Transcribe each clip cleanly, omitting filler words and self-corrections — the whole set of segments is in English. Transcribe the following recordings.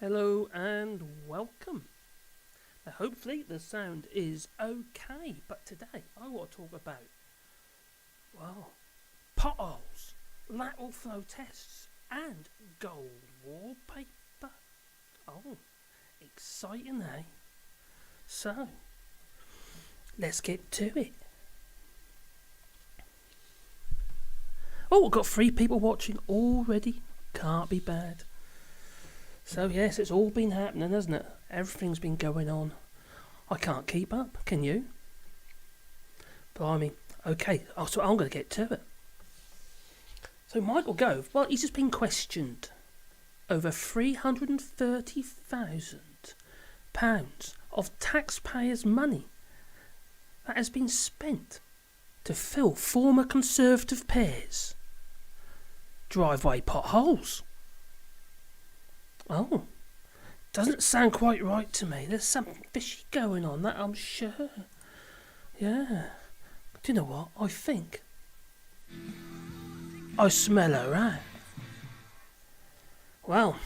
Hello and welcome. Now hopefully the sound is okay, but today I want to talk about, potholes, lateral flow tests and gold wallpaper. Oh, exciting, eh? So, let's get to it. Oh, we've got 3 people watching already. Can't be bad. So yes, it's all been happening, hasn't it? Everything's been going on. I can't keep up, can you? Blimey. Okay, so I'm going to get to it. So Michael Gove, well, he's just been questioned over £330,000 of taxpayers' money that has been spent to fill former Conservative peers' driveway potholes. Oh, doesn't sound quite right to me. There's something fishy going on, that I'm sure. Yeah. Do you know what? I think I smell a rat. Well,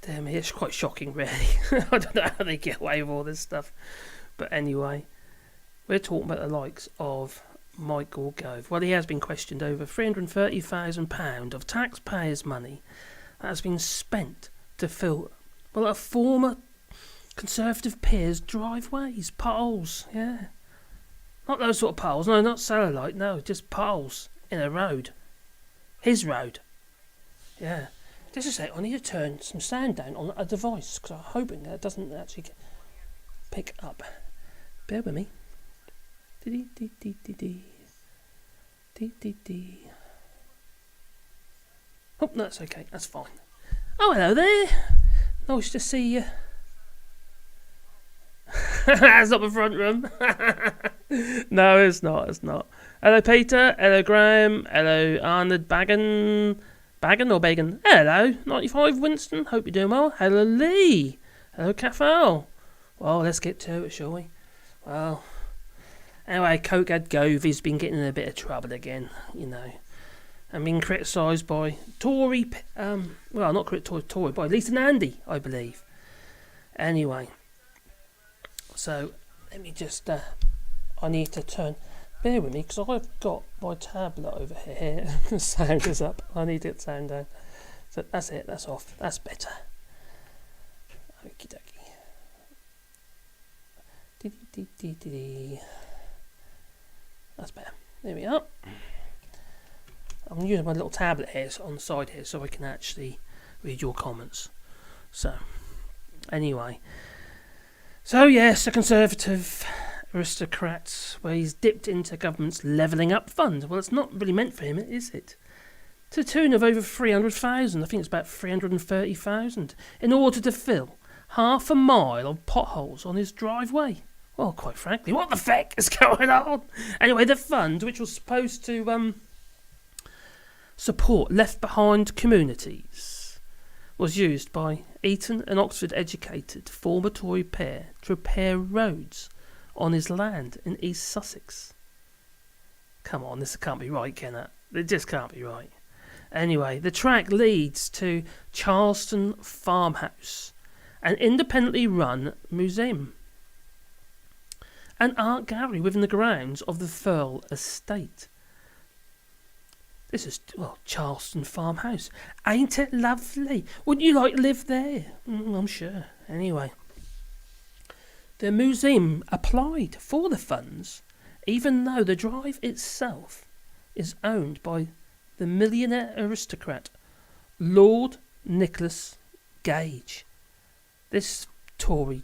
dear me, it's quite shocking, really. I don't know how they get away with all this stuff. But anyway, we're talking about the likes of Michael Gove. Well, he has been questioned over £330,000 of taxpayers' money that has been spent to fill, a former Conservative peers' driveways, potholes, yeah. Not those sort of potholes, no, not cellulite, no, just potholes in a road. His road. Yeah. Just a sec, I need to turn some sound down on a device, because I'm hoping that it doesn't actually pick up. Bear with me. Oh, that's okay. That's fine. Oh, hello there. Nice to see you. That's not the front room. No, it's not. It's not. Hello, Peter. Hello, Graham. Hello, Arnold Bagan. Bagan or Bagan? Hello, 95 Winston. Hope you're doing well. Hello, Lee. Hello, Cafal. Well, let's get to it, shall we? Well, anyway, Cokehead Gove has been getting in a bit of trouble again, you know. And being criticised by Tory, not Tory, by Eton and Andy, I believe. Anyway, so let me just, I need to turn, bear with me, because I've got my tablet over here. The sound is up. I need to get sound down. So that's it, that's off. That's better. Okie dokie. That's better. There we are. I'm using my little tablet here on the side here so I can actually read your comments. So, anyway. So yes, the Conservative aristocrats, where he's dipped into government's levelling up fund. Well, it's not really meant for him, is it? To the tune of over 300,000, I think it's about 330,000, in order to fill half a mile of potholes on his driveway. Well, quite frankly, what the feck is going on? Anyway, the fund, which was supposed to support left-behind communities, was used by Eton and Oxford-educated former Tory pair to repair roads on his land in East Sussex. Come on, this can't be right, can it? It just can't be right. Anyway, the track leads to Charlatan Farmhouse, an independently run museum, an art gallery within the grounds of the Feck estate. This is, Charlatan Farmhouse. Ain't it lovely? Wouldn't you like to live there? I'm sure. Anyway, the museum applied for the funds, even though the drive itself is owned by the millionaire aristocrat Lord Nicholas Gage. This Tory,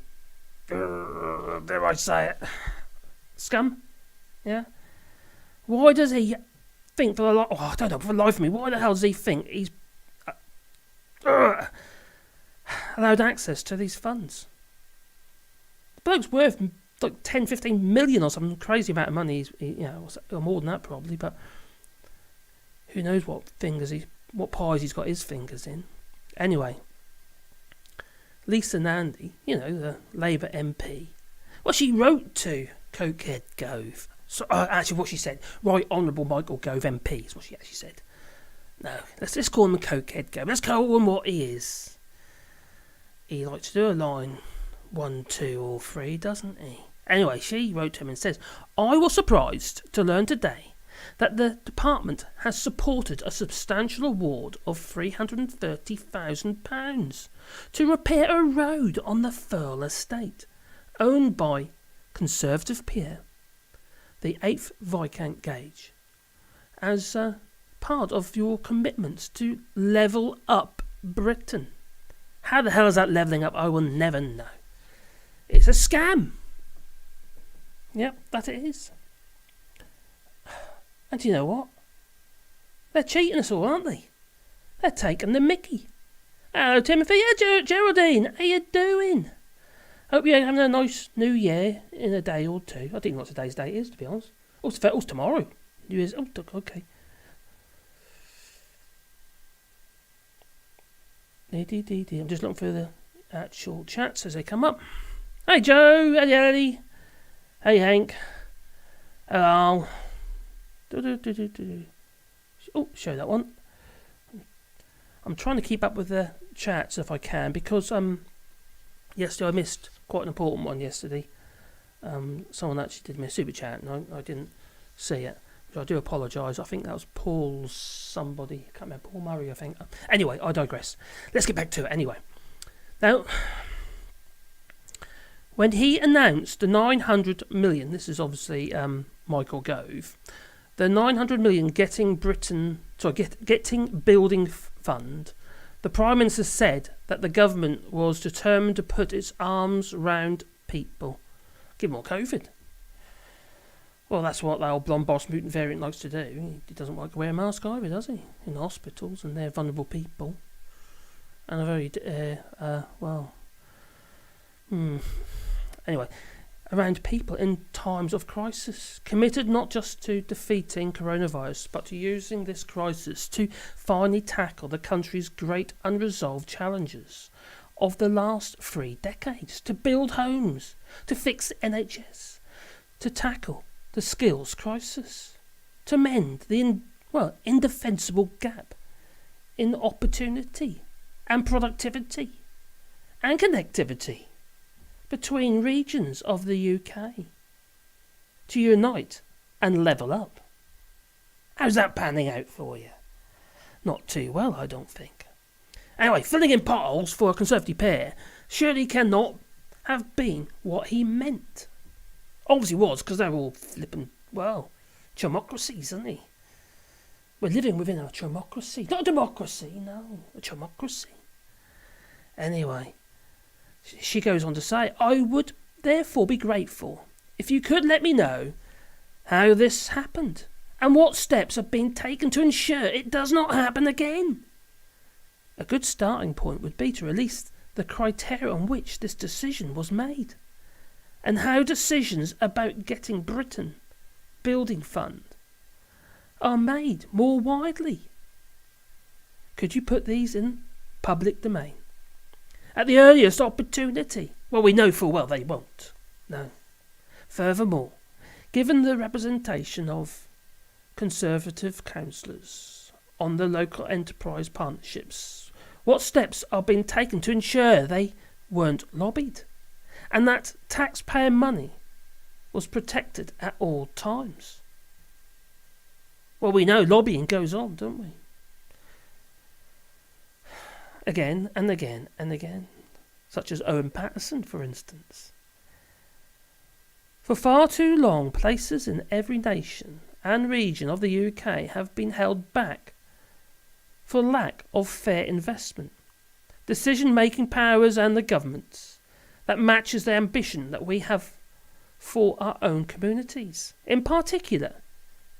dare I say it, scum? Yeah? Why does he think I don't know, for the life of me, why the hell does he think he's allowed access to these funds? The bloke's worth like 10, 15 million or some crazy amount of money, or more than that probably, but who knows what pies he's got his fingers in. Anyway, Lisa Nandy, the Labour MP, well, she wrote to Cokehead Gove. So, actually, what she said, Right Honourable Michael Gove MP, is what she actually said. No, let's call him a cokehead game. Let's call him what he is. He likes to do a line 1, 2 or 3, doesn't he? Anyway, she wrote to him and says, I was surprised to learn today that the department has supported a substantial award of £330,000 to repair a road on the Firle estate, owned by Conservative peer, the 8th Viscount Gage, as part of your commitments to level up Britain. How the hell is that levelling up? I will never know. It's a scam. Yep, that it is. And you know what? They're cheating us all, aren't they? They're taking the mickey. Hello, Timothy. Yeah, Geraldine. How you doing? Hope you're having a nice New Year in a day or two. I don't know what today's date is, to be honest. Oh, it's tomorrow. New Year's. Oh, okay. I'm just looking for the actual chats as they come up. Hey, Joe. Hey, Eddie. Hey, Hank. Hello. Oh, show that one. I'm trying to keep up with the chats if I can, because yesterday I missed quite an important one yesterday. Someone actually did me a super chat and I didn't see it, which I do apologise. I think that was Paul somebody. I can't remember. Paul Murray, I think. Anyway, I digress. Let's get back to it anyway. Now, when he announced the 900 million, this is obviously Michael Gove, the 900 million getting building fund, the Prime Minister said that the government was determined to put its arms round people. Give them all COVID. Well, that's what that old blonde boss mutant variant likes to do. He doesn't like to wear a mask either, does he? In hospitals, and they're vulnerable people. And a very, Anyway, around people in times of crisis, committed not just to defeating coronavirus, but to using this crisis to finally tackle the country's great unresolved challenges of the last 3 decades, to build homes, to fix the NHS, to tackle the skills crisis, to mend the indefensible gap in opportunity and productivity and connectivity between regions of the UK, to unite and level up. How's that panning out for you? Not too well, I don't think. Anyway, filling in potholes for a Conservative pair surely cannot have been what he meant. Obviously was, because they're all flipping, democracies, isn't he? We're living within a democracy. Not a democracy, no, a democracy. Anyway, she goes on to say, I would therefore be grateful if you could let me know how this happened and what steps have been taken to ensure it does not happen again. A good starting point would be to release the criteria on which this decision was made, and how decisions about getting Britain building fund are made more widely. Could you put these in public domain at the earliest opportunity? Well, we know full well they won't. No. Furthermore, given the representation of Conservative councillors on the local enterprise partnerships, what steps are being taken to ensure they weren't lobbied and that taxpayer money was protected at all times? Well, we know lobbying goes on, don't we? Again and again and again, such as Owen Paterson, for instance. For far too long, places in every nation and region of the UK have been held back for lack of fair investment, decision-making powers and the governments that matches the ambition that we have for our own communities. In particular,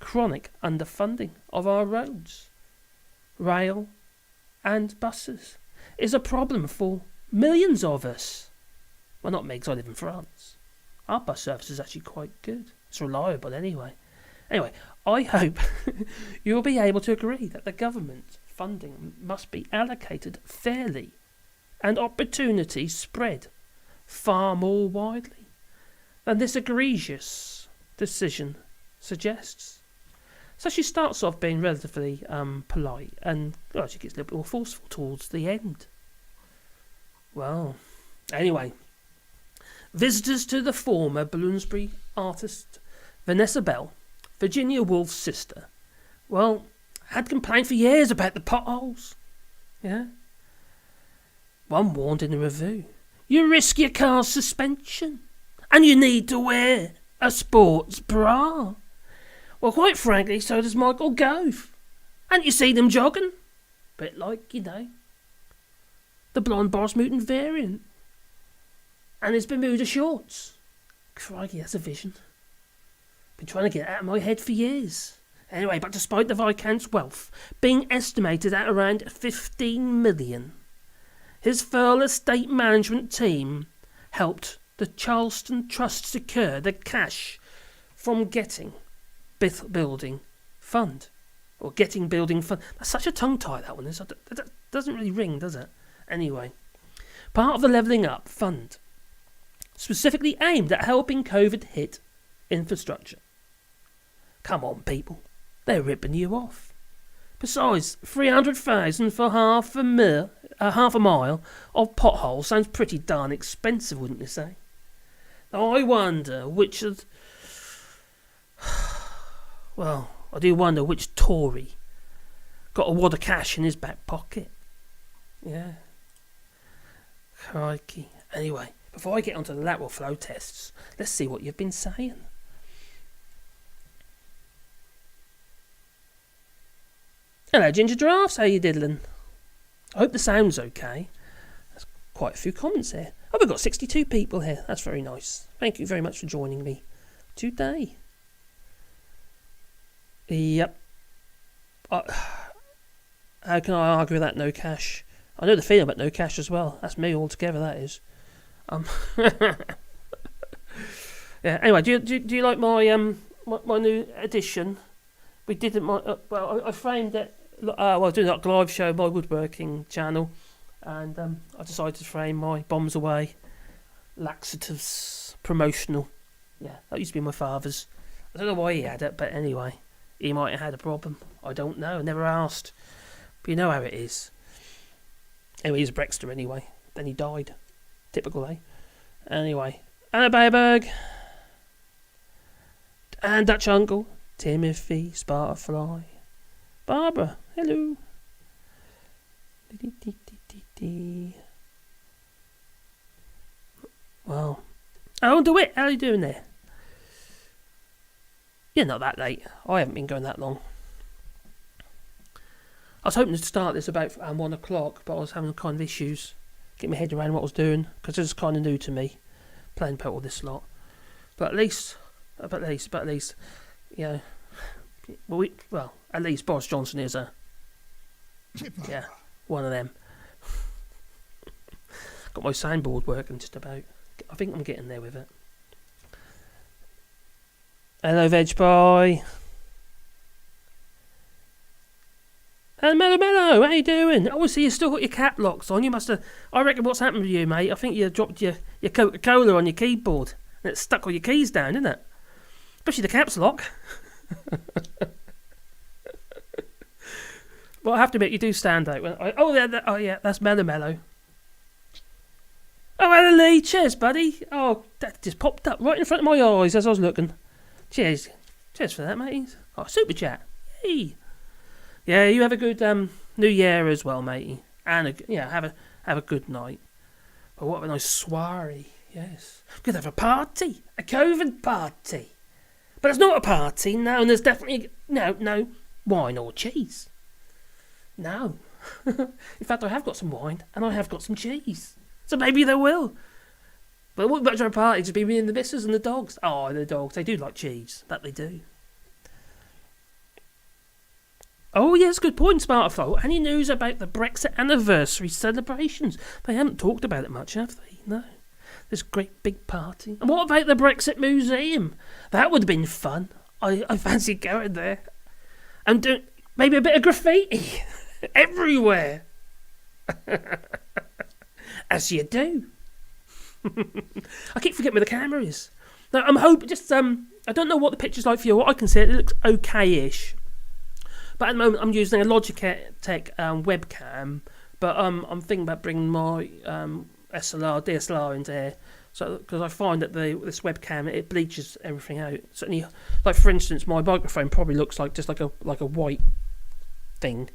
chronic underfunding of our roads, rail and buses is a problem for millions of us. Well, not me, because I live in France. Our bus service is actually quite good. It's reliable anyway. Anyway, I hope you'll be able to agree that the government funding must be allocated fairly and opportunities spread far more widely than this egregious decision suggests. So she starts off being relatively polite, and she gets a little bit more forceful towards the end. Well, anyway, visitors to the former Bloomsbury artist Vanessa Bell, Virginia Woolf's sister, had complained for years about the potholes. Yeah. One warned in a review, you risk your car's suspension, and you need to wear a sports bra. Well, quite frankly, so does Michael Gove. And you see them jogging? Bit like, the blonde Boris Mutant variant. And his Bermuda shorts. Crikey, that's a vision. Been trying to get it out of my head for years. Anyway, but despite the Viscount's wealth being estimated at around 15 million, his Firle estate management team helped the Charlatan Trust secure the cash from getting building fund. Or getting building fund. That's such a tongue tie, that one is. It doesn't really ring, does it? Anyway, part of the Levelling Up fund, specifically aimed at helping COVID hit infrastructure. Come on, people. They're ripping you off. Besides, 300,000 for half a mile of potholes sounds pretty darn expensive, wouldn't you say? I wonder which of... Well, I do wonder which Tory got a wad of cash in his back pocket. Yeah. Crikey. Anyway, before I get onto the lateral flow tests, let's see what you've been saying. Hello, Ginger Giraffes. How you diddling? I hope the sound's okay. There's quite a few comments here. Oh, we've got 62 people here. That's very nice. Thank you very much for joining me today. Yep. How can I argue with that no cash? I know the feeling about no cash as well. That's me altogether, that is. Yeah. Anyway, do you like my my new edition? We did it. I framed it. I was doing that live show, my woodworking channel, and I decided to frame my Bombs Away laxatives promotional. Yeah, that used to be my father's. I don't know why he had it, but anyway, he might have had a problem. I don't know. I never asked. But you know how it is. Anyway, he's a Brexiter anyway. Then he died. Typical, eh? Anyway, Anna Bayberg and Dutch Uncle Timothy Spartafly. Barbara, hello. Well, oh, DeWitt, how are you doing there? You're not that late. I haven't been going that long. I was hoping to start this about 1 o'clock, but I was having kind of issues getting my head around what I was doing, because it's kind of new to me, playing about all this lot. But at least, you know, well, at least Boris Johnson is one of them. Got my soundboard working just about. I think I'm getting there with it. Hello, Veg Boy. Hello, Mellow, how you doing? Oh, see, you still got your cap locks on. You must have... I reckon what's happened to you, mate, I think you dropped your Coca-Cola on your keyboard, and it's stuck all your keys down, isn't it? Especially the caps lock. Well, I have to admit, you do stand out. That's Mellow. Oh, hello, Lee. Cheers, buddy. Oh, that just popped up right in front of my eyes as I was looking. Cheers. Cheers for that, mate. Oh, super chat. Yay. Yeah, you have a good New Year as well, matey. And have a good night. But what a nice soiree. Yes. We could have a party. A COVID party. But it's not a party, no, and there's definitely no wine or cheese. No. In fact, I have got some wine, and I have got some cheese. So maybe there will. But it wouldn't much of a party, just be me and the missus and the dogs. Oh, the dogs, they do like cheese. That they do. Oh, yes, good point, Smartphone. Any news about the Brexit anniversary celebrations? They haven't talked about it much, have they? No. This great big party. And what about the Brexit Museum? That would have been fun. I fancy going there. And doing maybe a bit of graffiti everywhere. As you do. I keep forgetting where the camera is. Now, I'm hoping I don't know what the picture's like for you. What I can see, it looks okay-ish. But at the moment, I'm using a Logitech webcam. But I'm thinking about bringing my DSLR into here. So, because I find that this webcam, it bleaches everything out. Certainly, like for instance, my microphone probably looks like just like a white thing.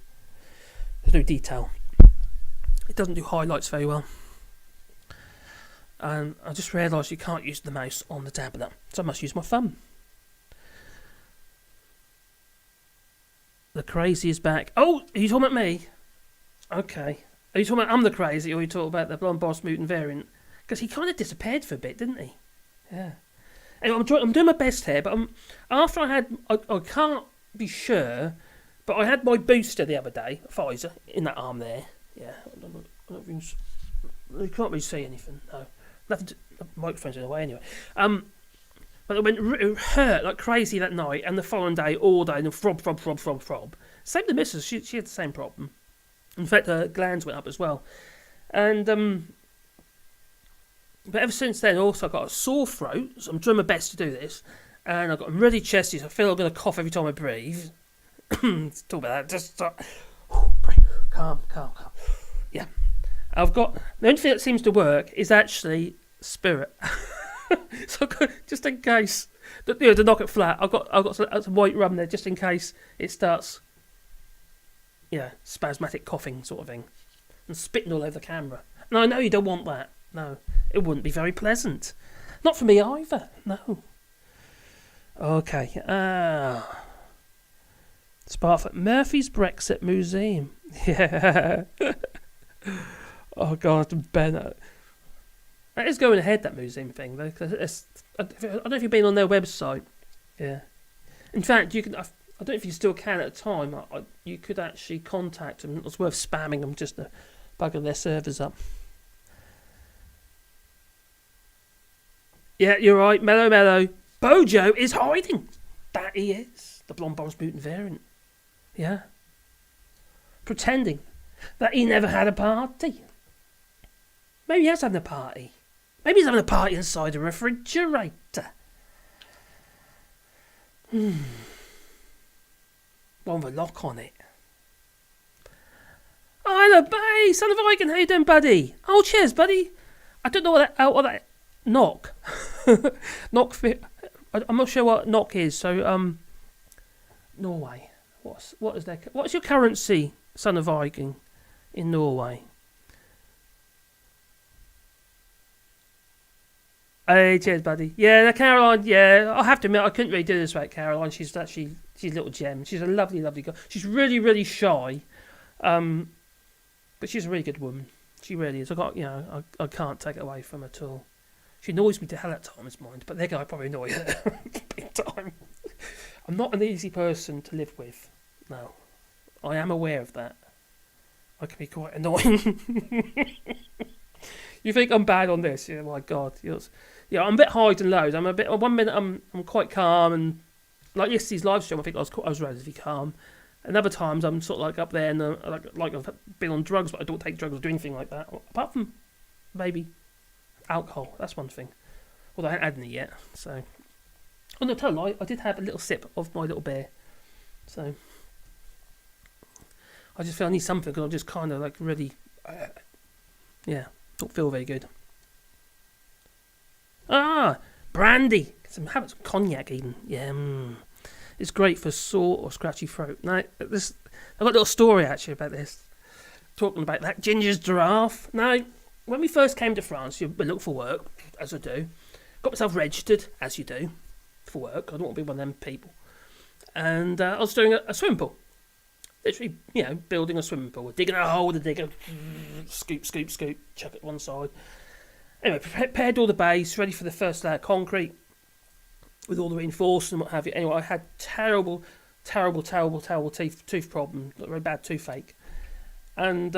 There's no detail. It doesn't do highlights very well. And I just realised you can't use the mouse on the tablet, so I must use my thumb. The crazy is back. Oh, are you talking about me? Okay. Are you talking about I'm the crazy, or are you talking about the blonde boss mutant variant? Because he kind of disappeared for a bit, didn't he? Yeah. Anyway, I'm doing my best here, but after I can't be sure, but I had my booster the other day, Pfizer, in that arm there. Yeah. You can't really see anything. No. Nothing. The microphone's in the way anyway. But it hurt like crazy that night, and the following day, all day, and throb. Same with the missus. She had the same problem. In fact, her glands went up as well. And but ever since then, also I've got a sore throat. So I'm doing my best to do this, and I've got really chesty. So I feel I'm going to cough every time I breathe. Let's talk about that. Just breathe. Calm. Yeah. I've got the only thing that seems to work is actually spirit. So just in case, to knock it flat, I've got some white rum there just in case it starts, spasmodic coughing sort of thing, and spitting all over the camera. No, I know you don't want that. No, it wouldn't be very pleasant. Not for me either. No. Okay. Sparford Murphy's Brexit Museum. Yeah. Oh God, Ben. That is going ahead, that museum thing, though. I don't know if you've been on their website. Yeah. In fact, you can. I don't know if you still can at the time. You could actually contact them. It was worth spamming them just to bugger their servers up. Yeah, you're right. Mellow. Bojo is hiding. That he is. The blonde boss mutant variant. Yeah. Pretending that he never had a party. Maybe he has having a party. Maybe he's having a party inside a refrigerator. One with a lock on it. Oh, hello, Bay, son of Viking. How you doing, buddy? Oh, cheers, buddy. I don't know what that knock. Knock fit. I'm not sure what knock is. So, Norway. What's your currency, son of Viking, in Norway? Hey, cheers, buddy. Yeah, Caroline. Yeah, I have to admit, I couldn't really do this without Caroline. She's a little gem. She's a lovely, lovely girl. She's really, really shy, but she's a really good woman. She really is. I can't take it away from her at all. She annoys me to hell at times, mind, but I probably annoy her big time. I'm not an easy person to live with. No, I am aware of that. I can be quite annoying. You think I'm bad on this? Yeah, my God. I'm a bit highs and lows. One minute I'm quite calm, and like yesterday's live stream, I think I was relatively calm. And other times I'm sort of like up there, and like I've been on drugs, but I don't take drugs or do anything like that. Apart from maybe alcohol. That's one thing. Although I haven't had any yet. So, no, tell a lie. I did have a little sip of my little beer. So I just feel I need something because I'm just kind of like really, don't feel very good. Brandy. Have some cognac even. Yeah, it's great for sore or scratchy throat. Now, I've got a little story actually about this. Talking about that Ginger's giraffe. Now, when we first came to France, we looked for work, as I do. Got myself registered, as you do, for work. I don't want to be one of them people. And I was doing a swimming pool. Literally, building a swimming pool. Digging a hole with a digger. Scoop, chuck it one side. Anyway, prepared all the base, ready for the first layer of concrete. With all the reinforcement and what have you. Anyway, I had terrible tooth problem. Very bad toothache. And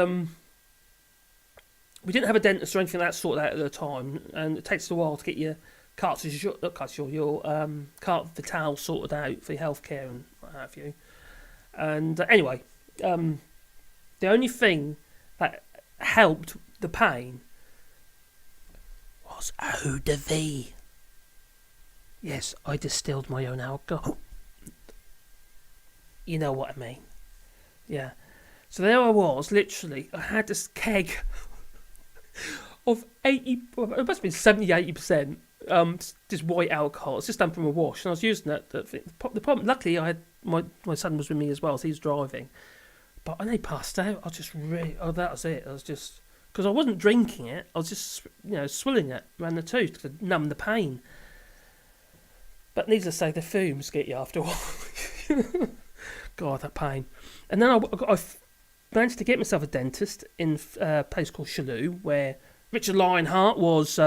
we didn't have a dentist or anything like that sorted out at the time. And it takes a while to get your carte vitale sorted out for your healthcare and what have you. And anyway, the only thing that helped the pain was eau de vie. Yes, I distilled my own alcohol. You know what I mean. Yeah. So there I was, literally. I had this keg of 80, well, it must have been 70, 80%, just white alcohol. It's just done from a wash. And I was using that. The problem, luckily, I had my son was with me as well, so he was driving. But when they passed out, I just really, that was it. I was just, because I wasn't drinking it, I was just, swilling it around the tooth to numb the pain. But needless to say, the fumes get you after a while. God, that pain. And then I managed to get myself a dentist in a place called Chalou, where Richard Lionheart was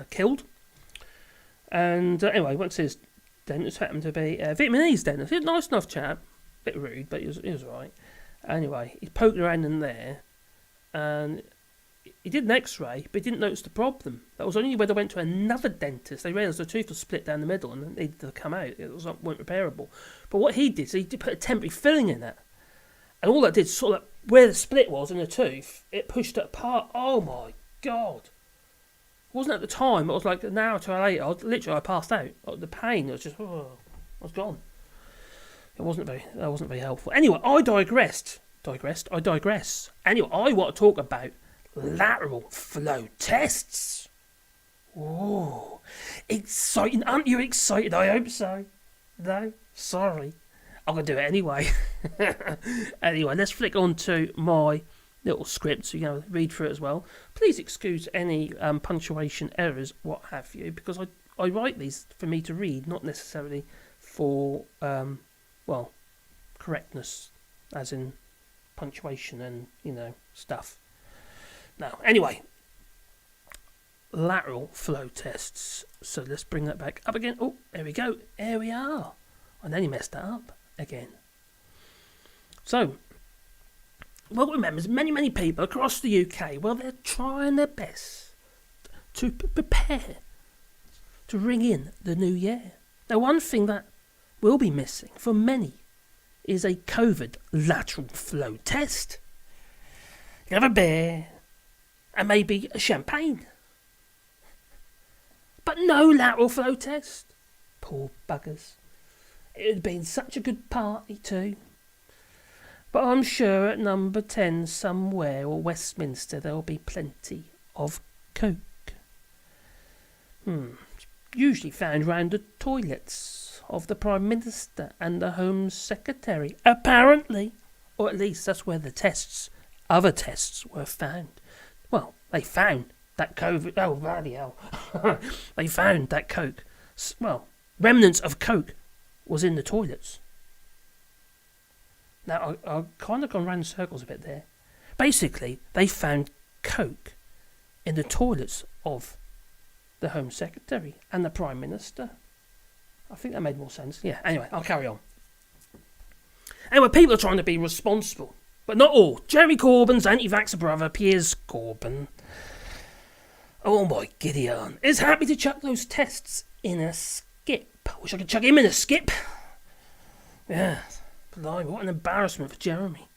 killed. And anyway, went to his dentist, happened to be a Vietnamese dentist. He was a nice enough chap, bit rude, but he was alright. Anyway, he poked around in there, and he did an X-ray, but he didn't notice the problem. That was only when they went to another dentist. They realised the tooth was split down the middle and it needed to come out. It weren't repairable. But what he did is he did put a temporary filling in it. And all that did, sort of where the split was in the tooth, it pushed it apart. Oh my God. It wasn't at the time. It was like an hour or two later. I passed out. The pain was just, I was gone. That wasn't very helpful. Anyway, I digress. Anyway, I want to talk about lateral flow tests. Oh, exciting. Aren't you excited? I hope so. No? Sorry. I'm going to do it anyway. Anyway, let's flick on to my little script so you can read through it as well. Please excuse any punctuation errors, what have you, because I write these for me to read, not necessarily for, correctness, as in punctuation and, stuff. Now, anyway, lateral flow tests. So let's bring that back up again. Oh, there we go. There we are. I nearly messed that up again. So, remember, many people across the UK, they're trying their best to prepare to ring in the new year. Now, one thing that will be missing for many is a COVID lateral flow test. You have a beer and maybe a champagne. But no lateral flow test. Poor buggers. It had been such a good party too. But I'm sure at number 10 somewhere or Westminster there'll be plenty of coke. Usually found round the toilets of the Prime Minister and the Home Secretary, apparently. Or at least that's where the other tests were found. Well, they found that COVID... Oh, bloody hell. They found that coke. Remnants of coke was in the toilets. Now, I've kind of gone round in circles a bit there. Basically, they found coke in the toilets of the Home Secretary and the Prime Minister. I think that made more sense. Yeah, anyway, I'll carry on. Anyway, people are trying to be responsible, but not all. Jeremy Corbyn's anti-vaxxer brother, Piers Corbyn, oh my Gideon, is happy to chuck those tests in a skip. Wish I could chuck him in a skip. Yeah, blimey, what an embarrassment for Jeremy.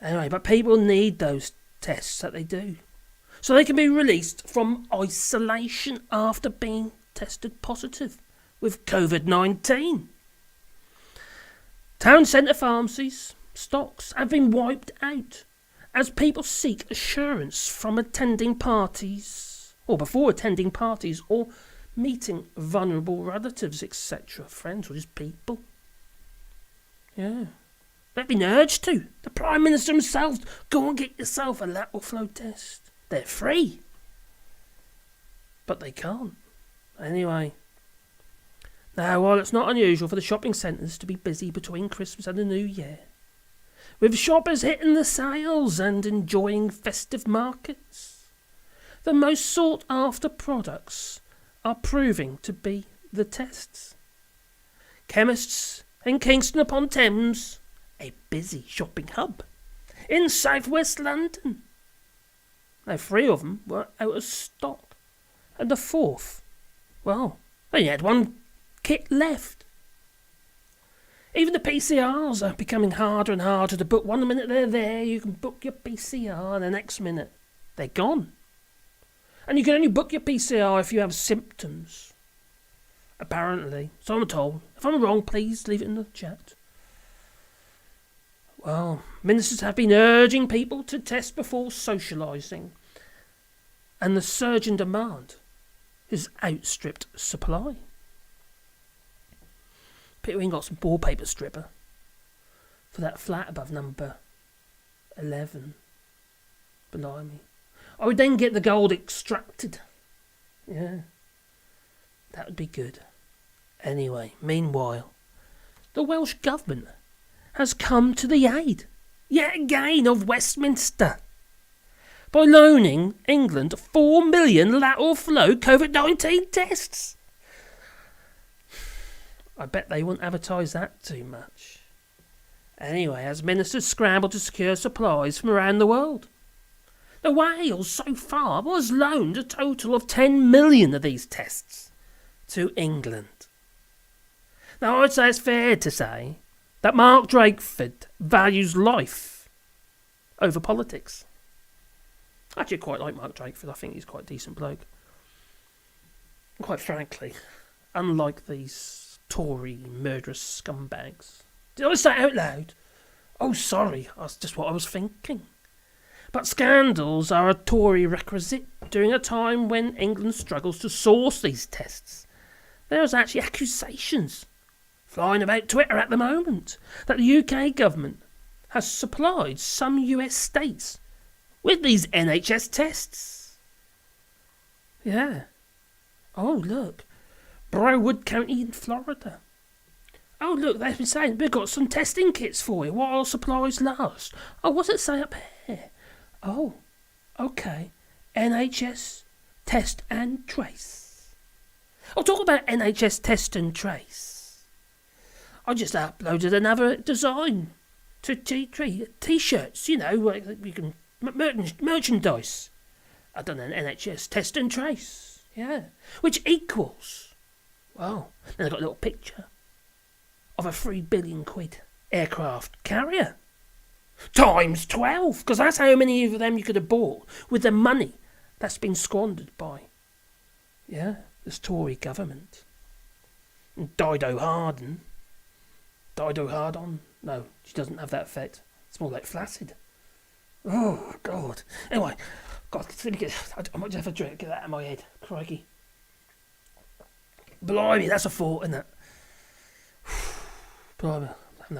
Anyway, but people need those tests that they do, so they can be released from isolation after being tested positive with COVID-19. Town centre pharmacies' stocks have been wiped out as people seek assurance from attending parties, or before attending parties, or meeting vulnerable relatives, etc., friends or just people. Yeah. They've been urged to. The Prime Minister himself, go and get yourself a lateral flow test. They're free. But they can't. Anyway. Now, while it's not unusual for the shopping centres to be busy between Christmas and the New Year, with shoppers hitting the sales and enjoying festive markets, the most sought after products are proving to be the tests. Chemists in Kingston upon Thames, a busy shopping hub in southwest London. Now 3 of them were out of stock, and the 4th, they had one kit left. Even the PCRs are becoming harder and harder to book. One minute they're there, you can book your PCR, and the next minute they're gone. And you can only book your PCR if you have symptoms. Apparently. So I'm told. If I'm wrong, please leave it in the chat. Well, ministers have been urging people to test before socialising, and the surge in demand has outstripped supply. Peter ain't got some wallpaper stripper for that flat above number 11. Blimey. I would then get the gold extracted. Yeah, that would be good. Anyway, meanwhile, the Welsh Government has come to the aid, yet again, of Westminster by loaning England 4 million lateral flow COVID-19 tests. I bet they won't advertise that too much. Anyway, as ministers scramble to secure supplies from around the world, the Wales so far was loaned a total of 10 million of these tests to England. Now, I would say it's fair to say that Mark Drakeford values life over politics. Actually, I quite like Mark Drakeford. I think he's quite a decent bloke. And quite frankly, unlike these Tory murderous scumbags. Did I say it out loud? Oh, sorry, that's just what I was thinking. But scandals are a Tory requisite during a time when England struggles to source these tests. There's actually accusations flying about Twitter at the moment that the UK government has supplied some US states with these NHS tests. Yeah. Oh, look. Broward County in Florida. Oh, look, they've been saying we've got some testing kits for you while supplies last. Oh, what's it say up here? Oh, okay. NHS Test and Trace. I'll talk about NHS Test and Trace. I just uploaded another design to T-shirts, you know, you can merchandise. I've done an NHS Test and Trace, yeah, which equals, well, then I've got a little picture of a £3 billion aircraft carrier. Times 12, because that's how many of them you could have bought with the money that's been squandered by, yeah, this Tory government. And Dido Hardon. No, she doesn't have that effect. It's more like flaccid. Oh, God. Anyway, God, let me I might just have a drink, get that out of my head. Crikey. Blimey, that's a thought, isn't it? Blimey, I'm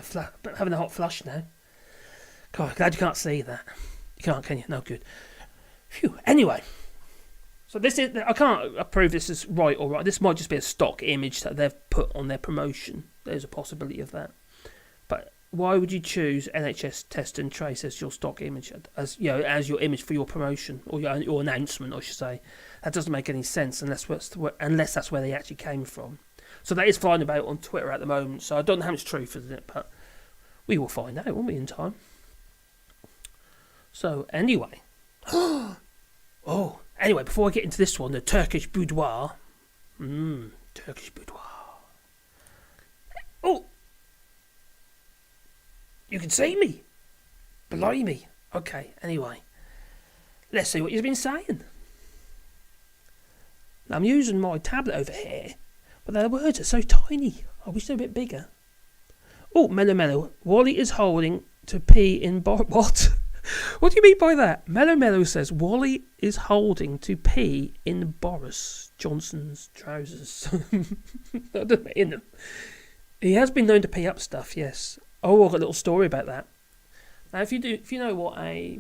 having a hot flush now. God, glad you can't see that. You can't, can you? No, good. Phew. Anyway, so this is, I can't approve this is right or right. This might just be a stock image that they've put on their promotion. There's a possibility of that. But why would you choose NHS Test and Trace as your stock image, as you know, as your image for your promotion or your announcement, I should say? That doesn't make any sense unless that's where they actually came from. So that is flying about on Twitter at the moment. So I don't know how much truth is in it, but we will find out, won't we, in time? So anyway, anyway, before I get into this one, the Turkish boudoir. Turkish boudoir. Oh, you can see me. Blimey. Okay, anyway, let's see what you've been saying. Now, I'm using my tablet over here, but the words are so tiny. I wish they were a bit bigger. Oh, Mellow. Wally is holding to pee in what? What do you mean by that? Mellow says Wally is holding to pee in Boris Johnson's trousers. I don't know, in them. He has been known to pee up stuff, yes. Oh, I've got a little story about that. Now, if you know what a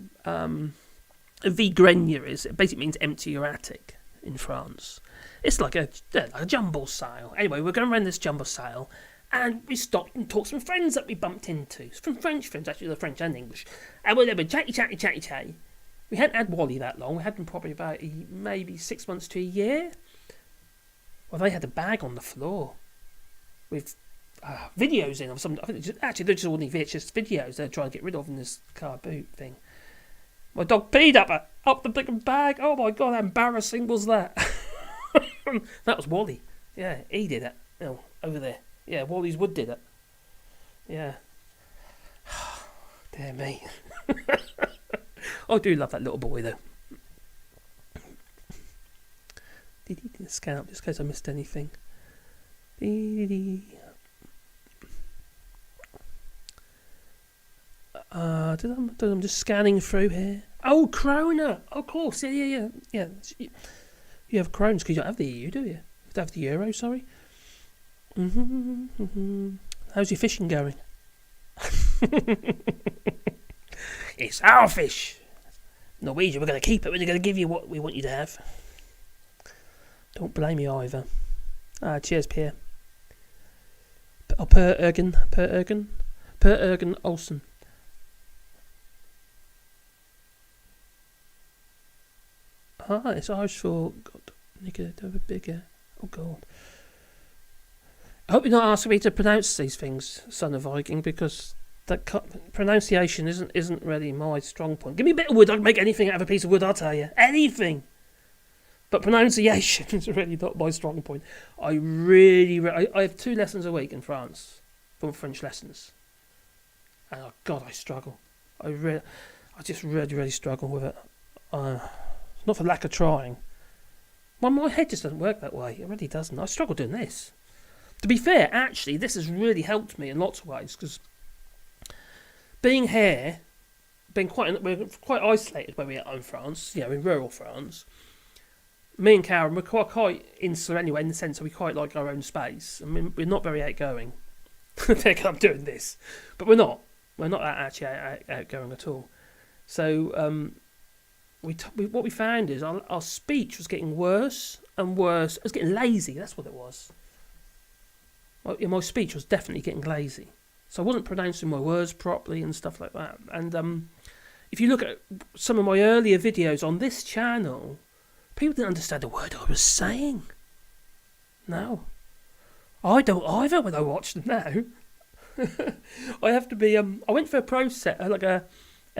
vide-grenier is, it basically means empty your attic in France. It's like a jumble sale. Anyway, we're going around this jumble sale, and we stopped and talked to some friends that we bumped into. From French friends, actually, they're French and English. And we were chatty. We hadn't had Wally that long. We had them probably about maybe 6 months to a year. Well, they had a bag on the floor with videos in of some. I think they're just ordinary VHS videos they're trying to get rid of in this car boot thing. My dog peed up the big bag. Oh my God, how embarrassing was that? That was Wally. Yeah, he did it. Oh, over there. Yeah, Wally's Wood did it. Yeah. Dear me. I do love that little boy though. Scan up just in case I missed anything. I'm just scanning through here. Oh, Krona! Of course, yeah. You have krones because you don't have the EU, do you? You don't have the euro, sorry. How's your fishing going? It's our fish. Norwegian, we're going to keep it. We're going to give you what we want you to have. Don't blame me either. Cheers, Pierre. Per Ergen Olsen. It's Irish for God. Nigga, do a bigger. Oh God. I hope you're not asking me to pronounce these things, son of Viking, because that pronunciation isn't really my strong point. Give me a bit of wood, I'd make anything out of a piece of wood, I'll tell you. Anything! But pronunciation is really not my strong point. I have 2 lessons a week in France, from French lessons. And oh God, I struggle. I just really struggle with it. Not for lack of trying. Well, my head just doesn't work that way. It really doesn't. I struggle doing this. To be fair, actually, this has really helped me in lots of ways, because being here, we're quite isolated where we are in France, in rural France. Me and Karen, we're quite insular anyway, in the sense that we quite like our own space. I mean, we're not very outgoing. I'm doing this. But we're not. We're not actually outgoing at all. So, what we found is our speech was getting worse and worse. It was getting lazy, that's what it was. My speech was definitely getting lazy. So I wasn't pronouncing my words properly and stuff like that. And if you look at some of my earlier videos on this channel, people didn't understand a word I was saying. No. I don't either when I watch them now. I have to be... I went through a process, like a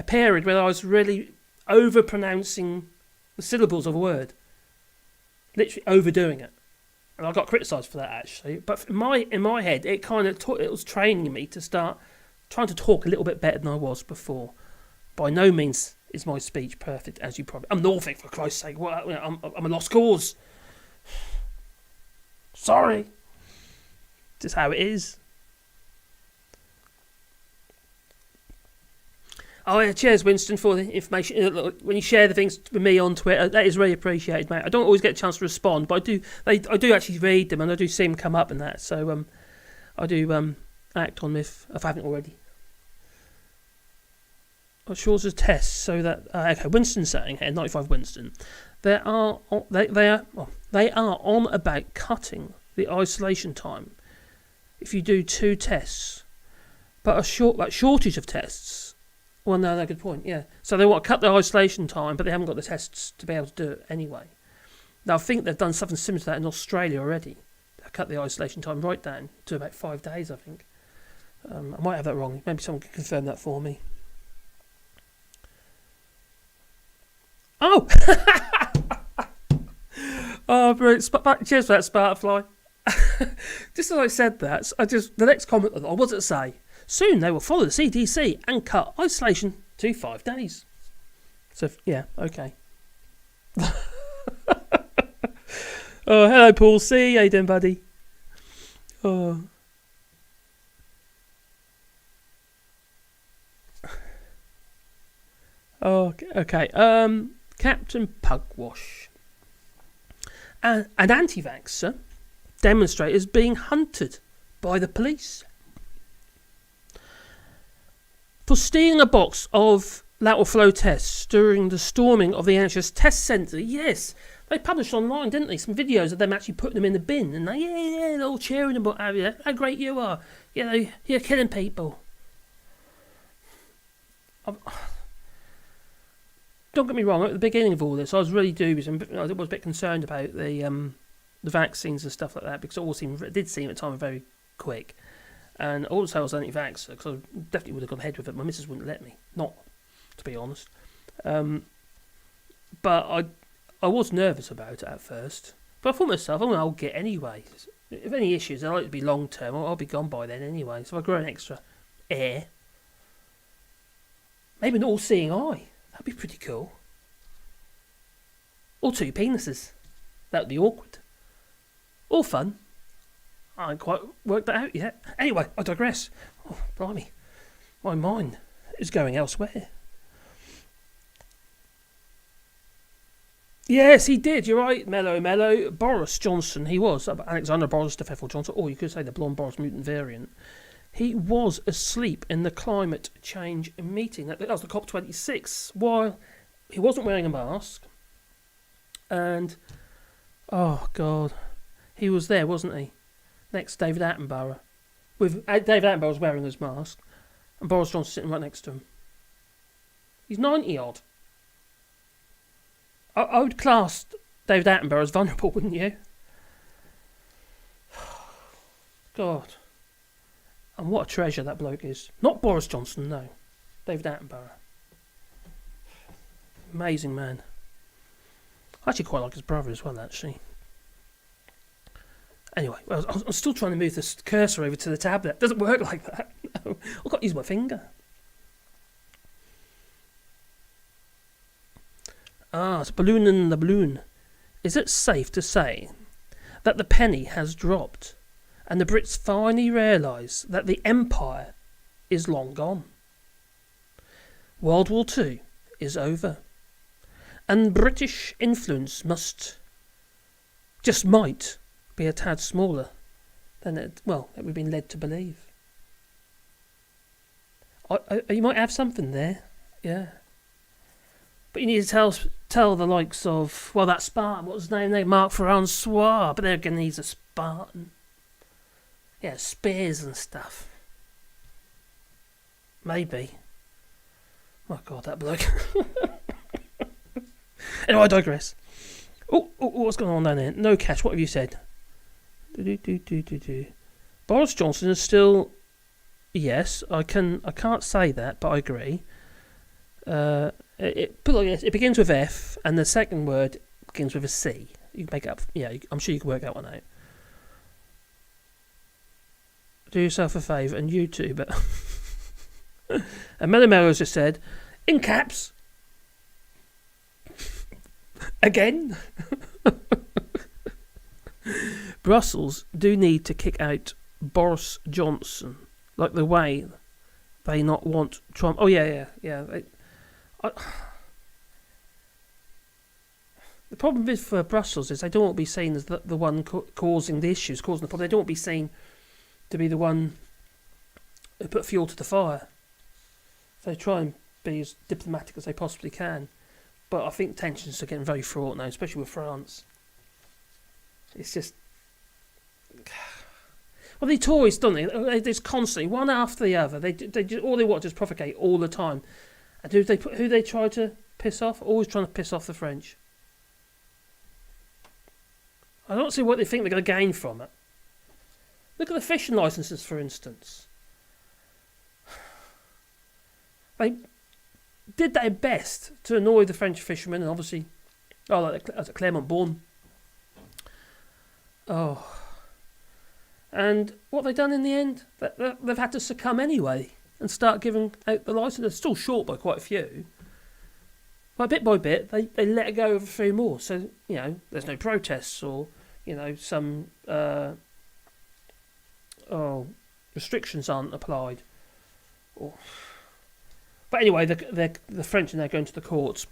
period where I was really over-pronouncing the syllables of a word. Literally overdoing it. And I got criticised for that, actually. But in my head, it kind of it was training me to start trying to talk a little bit better than I was before. By no means is my speech perfect, as you probably... I'm Norfolk, for Christ's sake. Well, I'm a lost cause. Sorry. Just how it is. Oh, yeah, cheers, Winston, for the information. When you share the things with me on Twitter, that is really appreciated, mate. I don't always get a chance to respond, but I do actually read them, and I do see them come up and that. So I do act on them if I haven't already. Shaw's test, so that okay. Winston's saying here, 95 Winston, they are on about cutting the isolation time if you do 2 tests, but a shortage of tests. Well, no, good point, yeah. So they want to cut the isolation time, but they haven't got the tests to be able to do it anyway. Now, I think they've done something similar to that in Australia already. They cut the isolation time right down to about 5 days, I think. I might have that wrong. Maybe someone can confirm that for me. Oh! Oh, brilliant. Cheers for that, Spartafly. Just as I said that, the next comment, what does it say? Soon they will follow the CDC and cut isolation to 5 days. So, yeah, okay. Oh, hello, Paul C. How you doing, buddy? Oh. Oh, okay. Captain Pugwash. An anti-vaxxer demonstrator is being hunted by the police for stealing a box of lateral flow tests during the storming of the NHS test centre. Yes, they published online, didn't they? Some videos of them actually putting them in the bin, and they're all cheering about how great you are. You're killing people. Don't get me wrong. At the beginning of all this, I was really dubious, and I was a bit concerned about the vaccines and stuff like that, because it did seem at the time very quick. And also I was anti-vaxxer, because I definitely would have gone ahead with it. My missus wouldn't let me. Not, to be honest. But I was nervous about it at first. But I thought to myself, I'll get anyway. If any issues, they're likely to be long term. I'll be gone by then anyway. So if I grow an extra ear, maybe an all-seeing eye. That'd be pretty cool. Or 2 penises. That would be awkward. Or fun. I ain't quite worked that out yet. Anyway, I digress. Oh, blimey. My mind He's going elsewhere. Yes, he did. You're right, Mellow. Boris Johnson, he was. Alexander Boris de Pfeffel Johnson, or you could say the blonde Boris mutant variant. He was asleep in the climate change meeting. That was the COP26, while he wasn't wearing a mask. And, oh, God, he was there, wasn't he? Next to David Attenborough. With David Attenborough was wearing his mask, and Boris Johnson sitting right next to him. He's 90-odd. I would class David Attenborough as vulnerable, wouldn't you? God. And what a treasure that bloke is. Not Boris Johnson, no. David Attenborough. Amazing man. I actually quite like his brother as well, actually. Anyway, I'm still trying to move this cursor over to the tablet. It doesn't work like that. No, I've got to use my finger. It's Balloon and the Balloon. Is it safe to say that the penny has dropped and the Brits finally realise that the empire is long gone? World War II is over, and British influence might be a tad smaller than we've been led to believe. You might have something there, yeah. But you need to tell the likes of, that Spartan, what was his name? Mark Francois. But then again, he's a Spartan. Yeah, spears and stuff. Maybe. My God, that bloke. Anyway, I digress. Oh, what's going on down there? No cash, what have you said? Boris Johnson is still... Yes, I can't say that, but I agree. It begins with F, and the second word begins with a C. You can make it up. Yeah, I'm sure you can work that one out. Do yourself a favour, and you too. But and Mellow just said, in caps. Again. Brussels do need to kick out Boris Johnson, like the way they not want Trump. Oh yeah. The problem is for Brussels is they don't want to be seen as the one causing the issues, causing the problem. They don't want to be seen to be the one who put fuel to the fire. So they try and be as diplomatic as they possibly can. But I think tensions are getting very fraught now, especially with France. It's just... Well, the Tories, don't they? They just constantly, one after the other. They just, all they want is provocate all the time. And who they try to piss off? Always trying to piss off the French. I don't see what they think they're going to gain from it. Look at the fishing licences, for instance. They did their best to annoy the French fishermen, and obviously, as at Clermont-Born. And what have they done in the end? They've had to succumb anyway and start giving out the licence. They're still short by quite a few. But bit by bit, they let go of a few more. So, there's no protests or, some restrictions aren't applied. But anyway, the French are now going to the courts.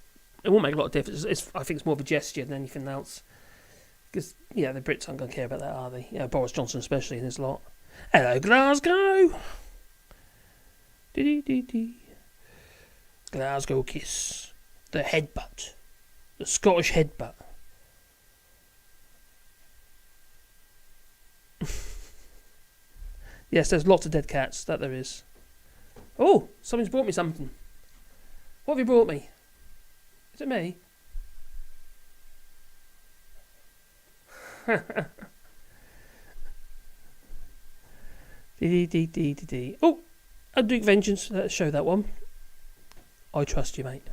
It won't make a lot of difference. I think it's more of a gesture than anything else. Because, the Brits aren't going to care about that, are they? Boris Johnson especially in his lot. Hello, Glasgow! Glasgow kiss. The headbutt. The Scottish headbutt. Yes, there's lots of dead cats, that there is. Oh, somebody's brought me something. What have you brought me? Is it me? Oh, a Duke Vengeance. Let's show that one. I trust you, mate.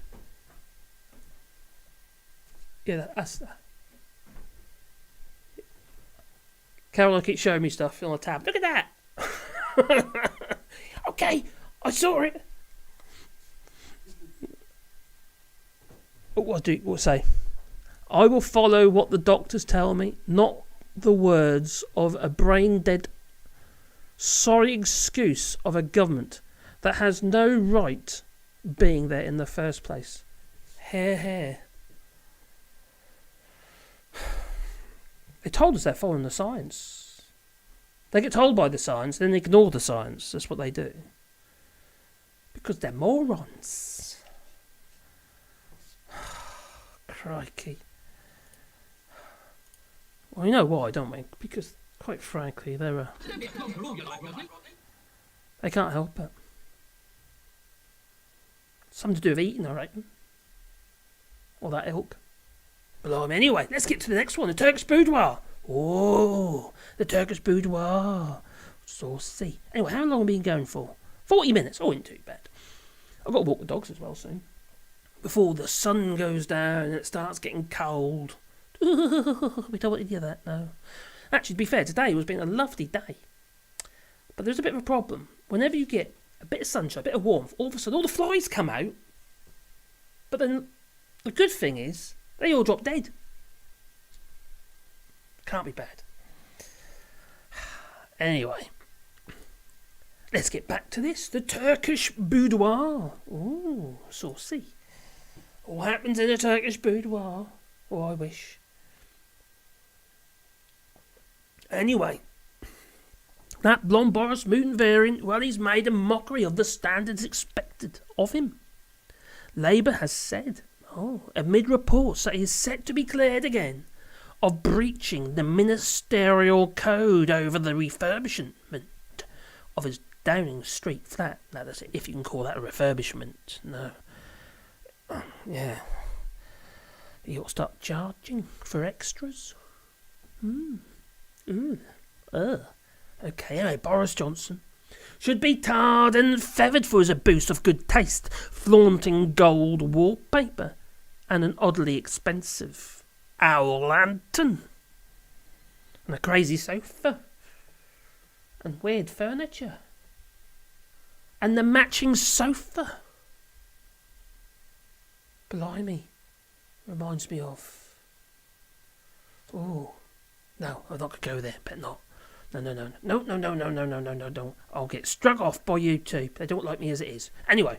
Yeah, that's that. Caroline keeps showing me stuff on the tab. Look at that. Okay, I saw it. What do you say? I will follow what the doctors tell me, not the words of a brain-dead, sorry excuse of a government that has no right being there in the first place. Hair. They told us they're following the science. They get told by the science, then they ignore the science. That's what they do. Because they're morons. Crikey. Well, you know why, don't we? Because, quite frankly, they can't help it. Something to do with eating, I reckon. Or that ilk. Blimey. Anyway, let's get to the next one. The Turkish boudoir. Oh, the Turkish boudoir. Saucy. Anyway, how long have we been going for? 40 minutes. Oh, isn't too bad. I've got to walk the dogs as well soon. Before the sun goes down and it starts getting cold. We don't want to do that, no. Actually, to be fair, today has been a lovely day. But there's a bit of a problem. Whenever you get a bit of sunshine, a bit of warmth, all of a sudden all the flies come out. But then the good thing is, they all drop dead. Can't be bad. Anyway, let's get back to this. The Turkish boudoir. Ooh, saucy. What happens in a Turkish boudoir? Oh, I wish. Anyway, that blonde Boris Moon variant, well, he's made a mockery of the standards expected of him. Labour has said, amid reports that he is set to be cleared again of breaching the ministerial code over the refurbishment of his Downing Street flat. Now, that's it, if you can call that a refurbishment. No. Yeah. You ought to start charging for extras. Okay, anyway, Boris Johnson should be tarred and feathered for his abuse of good taste, flaunting gold wallpaper and an oddly expensive owl lantern and a crazy sofa and weird furniture and the matching sofa. Blimey, reminds me of... Oh, no, I'm not going to go there, but not. No, don't. I'll get struck off by YouTube. They don't like me as it is. Anyway,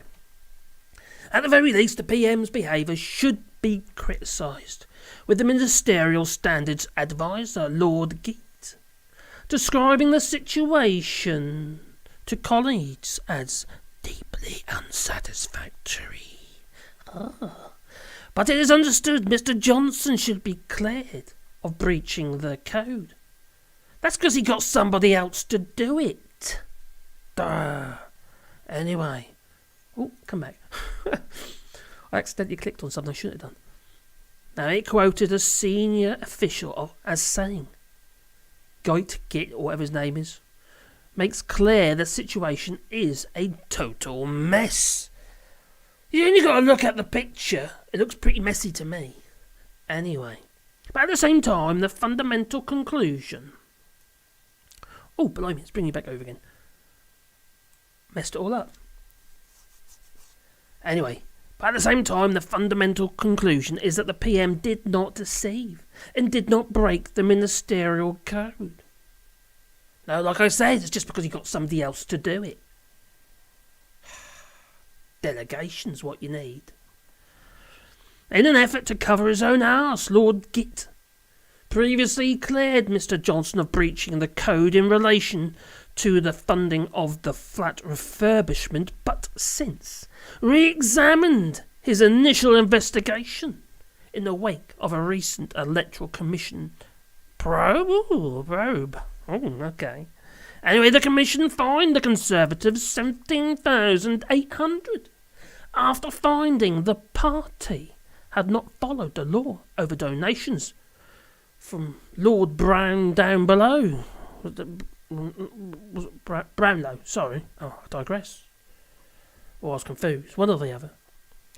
at the very least, the PM's behaviour should be criticised, with the Ministerial Standards Advisor, Lord Geet, describing the situation to colleagues as deeply unsatisfactory. But it is understood Mr. Johnson should be cleared of breaching the code. That's because he got somebody else to do it. Duh. Anyway. Oh, come back. I accidentally clicked on something I shouldn't have done. Now, it quoted a senior official as saying, Git, or whatever his name is, makes clear the situation is a total mess. You only got to look at the picture. It looks pretty messy to me. Anyway. But at the same time, the fundamental conclusion... Oh, blimey, let's bring you back over again. Messed it all up. Anyway, but at the same time, the fundamental conclusion is that the PM did not deceive and did not break the ministerial code. No, like I said, it's just because he got somebody else to do it. Delegation's what you need. In an effort to cover his own arse, Lord Gitt previously cleared Mr. Johnson of breaching the code in relation to the funding of the flat refurbishment, but since re-examined his initial investigation in the wake of a recent Electoral Commission probe. Okay. Anyway, the Commission fined the Conservatives $17,800 after finding the party had not followed the law over donations from Lord Brown down below. Was it Brownlow? Sorry. Oh, I digress. Or I was confused. One or the other.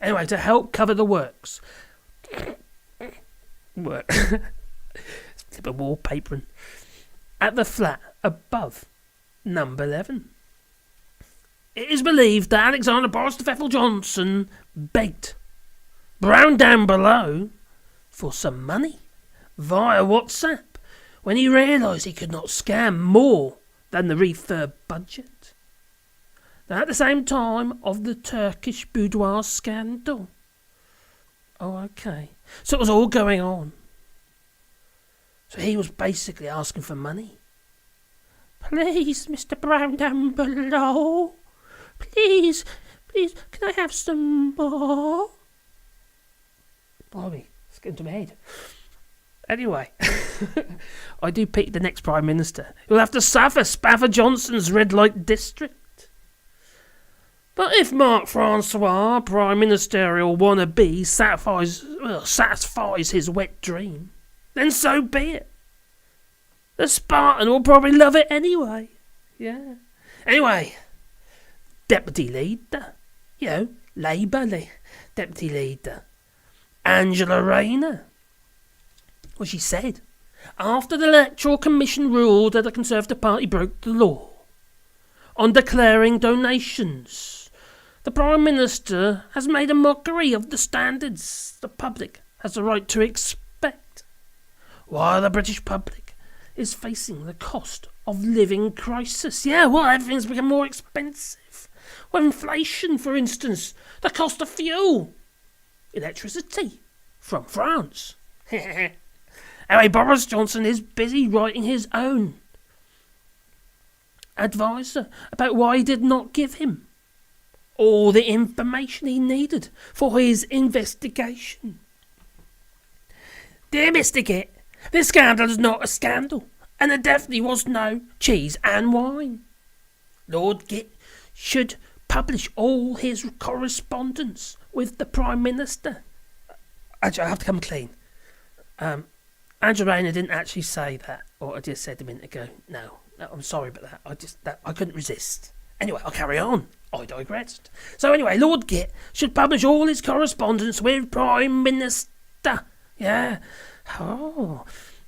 Anyway, to help cover the works. It's a bit of wallpapering. At the flat above number 11. It is believed that Alexander Boris Pfeffel Johnson begged Brown down below for some money via WhatsApp when he realised he could not scam more than the refurb budget. At the same time of the Turkish boudoir scandal. Oh, okay. So it was all going on. So he was basically asking for money. Please, Mr. Brown down below. Please, can I have some more? Blimey, it's getting to my head. Anyway, I do pick the next Prime Minister. He'll have to suffer Spafford Johnson's red light district. But if Mark Francois, Prime Ministerial wannabe, satisfies his wet dream, then so be it. The Spartan will probably love it anyway. Yeah. Anyway, Deputy Leader. Labour Deputy Leader. Angela Rayner. Well, she said, after the Electoral Commission ruled that the Conservative Party broke the law on declaring donations, the Prime Minister has made a mockery of the standards the public has the right to expect, while the British public is facing the cost of living crisis. Yeah, well, everything's become more expensive. Well, inflation, for instance, the cost of fuel, electricity from France. Anyway, Boris Johnson is busy writing his own advisor about why he did not give him all the information he needed for his investigation. Dear Mr. Gitt, this scandal is not a scandal, and there definitely was no cheese and wine. Lord Gitt should publish all his correspondence with the Prime Minister. Actually, I have to come clean. Angela Rayner didn't actually say that, or I just said a minute ago. No, I'm sorry about that. I couldn't resist. Anyway, I'll carry on. I digressed. So anyway, Lord Gitt should publish all his correspondence with Prime Minister. Yeah. Oh,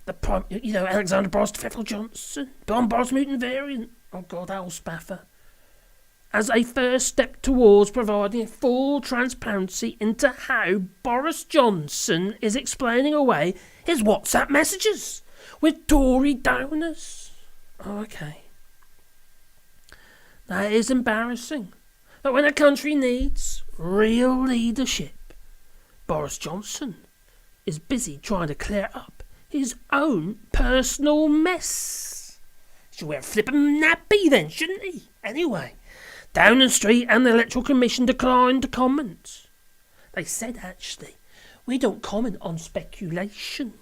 the Prime, Alexander Boris Feck Johnson, Boris Mutant variant. Oh God, Al Spaffer. As a first step towards providing full transparency into how Boris Johnson is explaining away his WhatsApp messages with Tory donors. Oh, okay. That is embarrassing. But when a country needs real leadership, Boris Johnson is busy trying to clear up his own personal mess. He should wear a flippin' nappy then, shouldn't he? Anyway, Downing Street and the Electoral Commission declined to comment. They said, actually, we don't comment on speculation.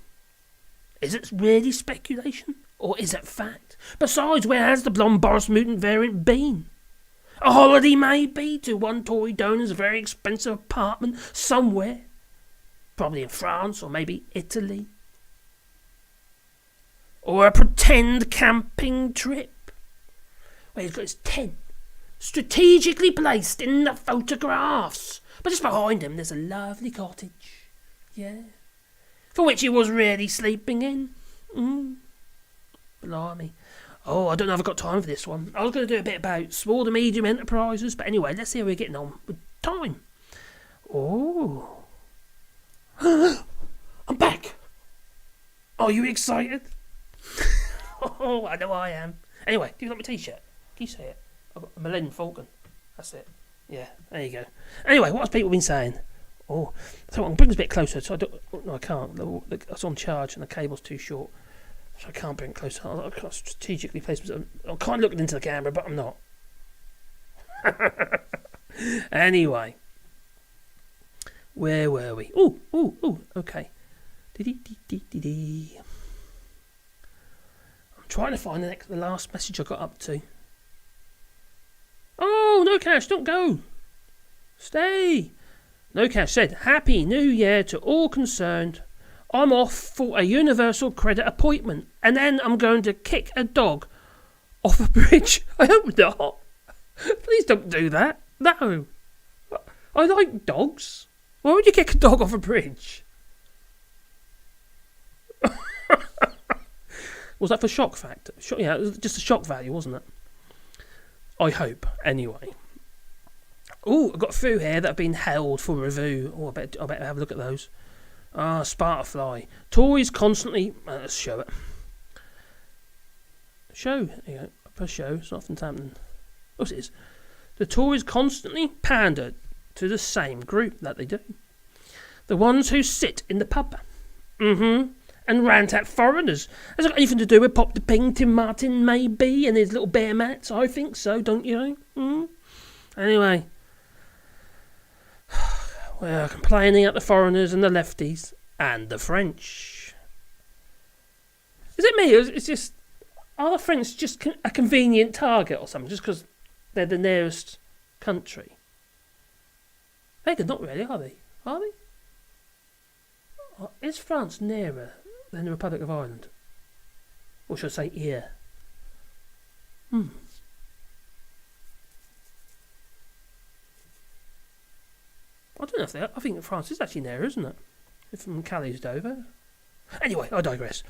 Is it really speculation? Or is it fact? Besides, where has the blonde Boris Mutant variant been? A holiday maybe to one Tory donor's very expensive apartment somewhere. Probably in France or maybe Italy. Or a pretend camping trip where he's got his tent strategically placed in the photographs. But just behind him there's a lovely cottage. Yeah. For which he was really sleeping in. Blimey. Oh, I don't know if I've got time for this one. I was going to do a bit about small to medium enterprises, but anyway, let's see how we're getting on with time. Oh. I'm back. Are you excited? Oh, I know I am. Anyway, do you like my t-shirt? Can you say it? I've got a Millennium Falcon. That's it. Yeah, there you go. Anyway, what has people been saying? Oh, so I'll bring this a bit closer. So I don't. No, I can't. It's on charge and the cable's too short, so I can't bring it closer. I'll strategically place myself. I'm kind of looking into the camera, but I'm not. Anyway, where were we? Oh, okay. I'm trying to find the last message I got up to. Oh, no cash, don't go. Stay. No cash said, Happy New Year to all concerned. I'm off for a universal credit appointment and then I'm going to kick a dog off a bridge. I hope not. Please don't do that. No. I like dogs. Why would you kick a dog off a bridge? Was that for shock factor? Yeah, it was just a shock value, wasn't it? I hope, anyway. Oh, I've got a few here that have been held for review. Oh, I better have a look at those. Spartafly. Tories constantly... let's show it. Show. There you go. Press show. It's not often happening. Oh, it is. The Tories constantly pander to the same group that they do. The ones who sit in the pub. And rant at foreigners. Has it got anything to do with Pop the Ping, Martin, maybe, and his little bear mats? I think so, don't you? Anyway. We're complaining at the foreigners and the lefties and the French. Is it me? It's just... Are the French just a convenient target or something? Just because they're the nearest country? They're not really, are they? Are they? Is France nearer than the Republic of Ireland? Or should I say here? I don't know if they are. I think France is actually nearer, isn't it? From Calais to Dover. Anyway, I digress.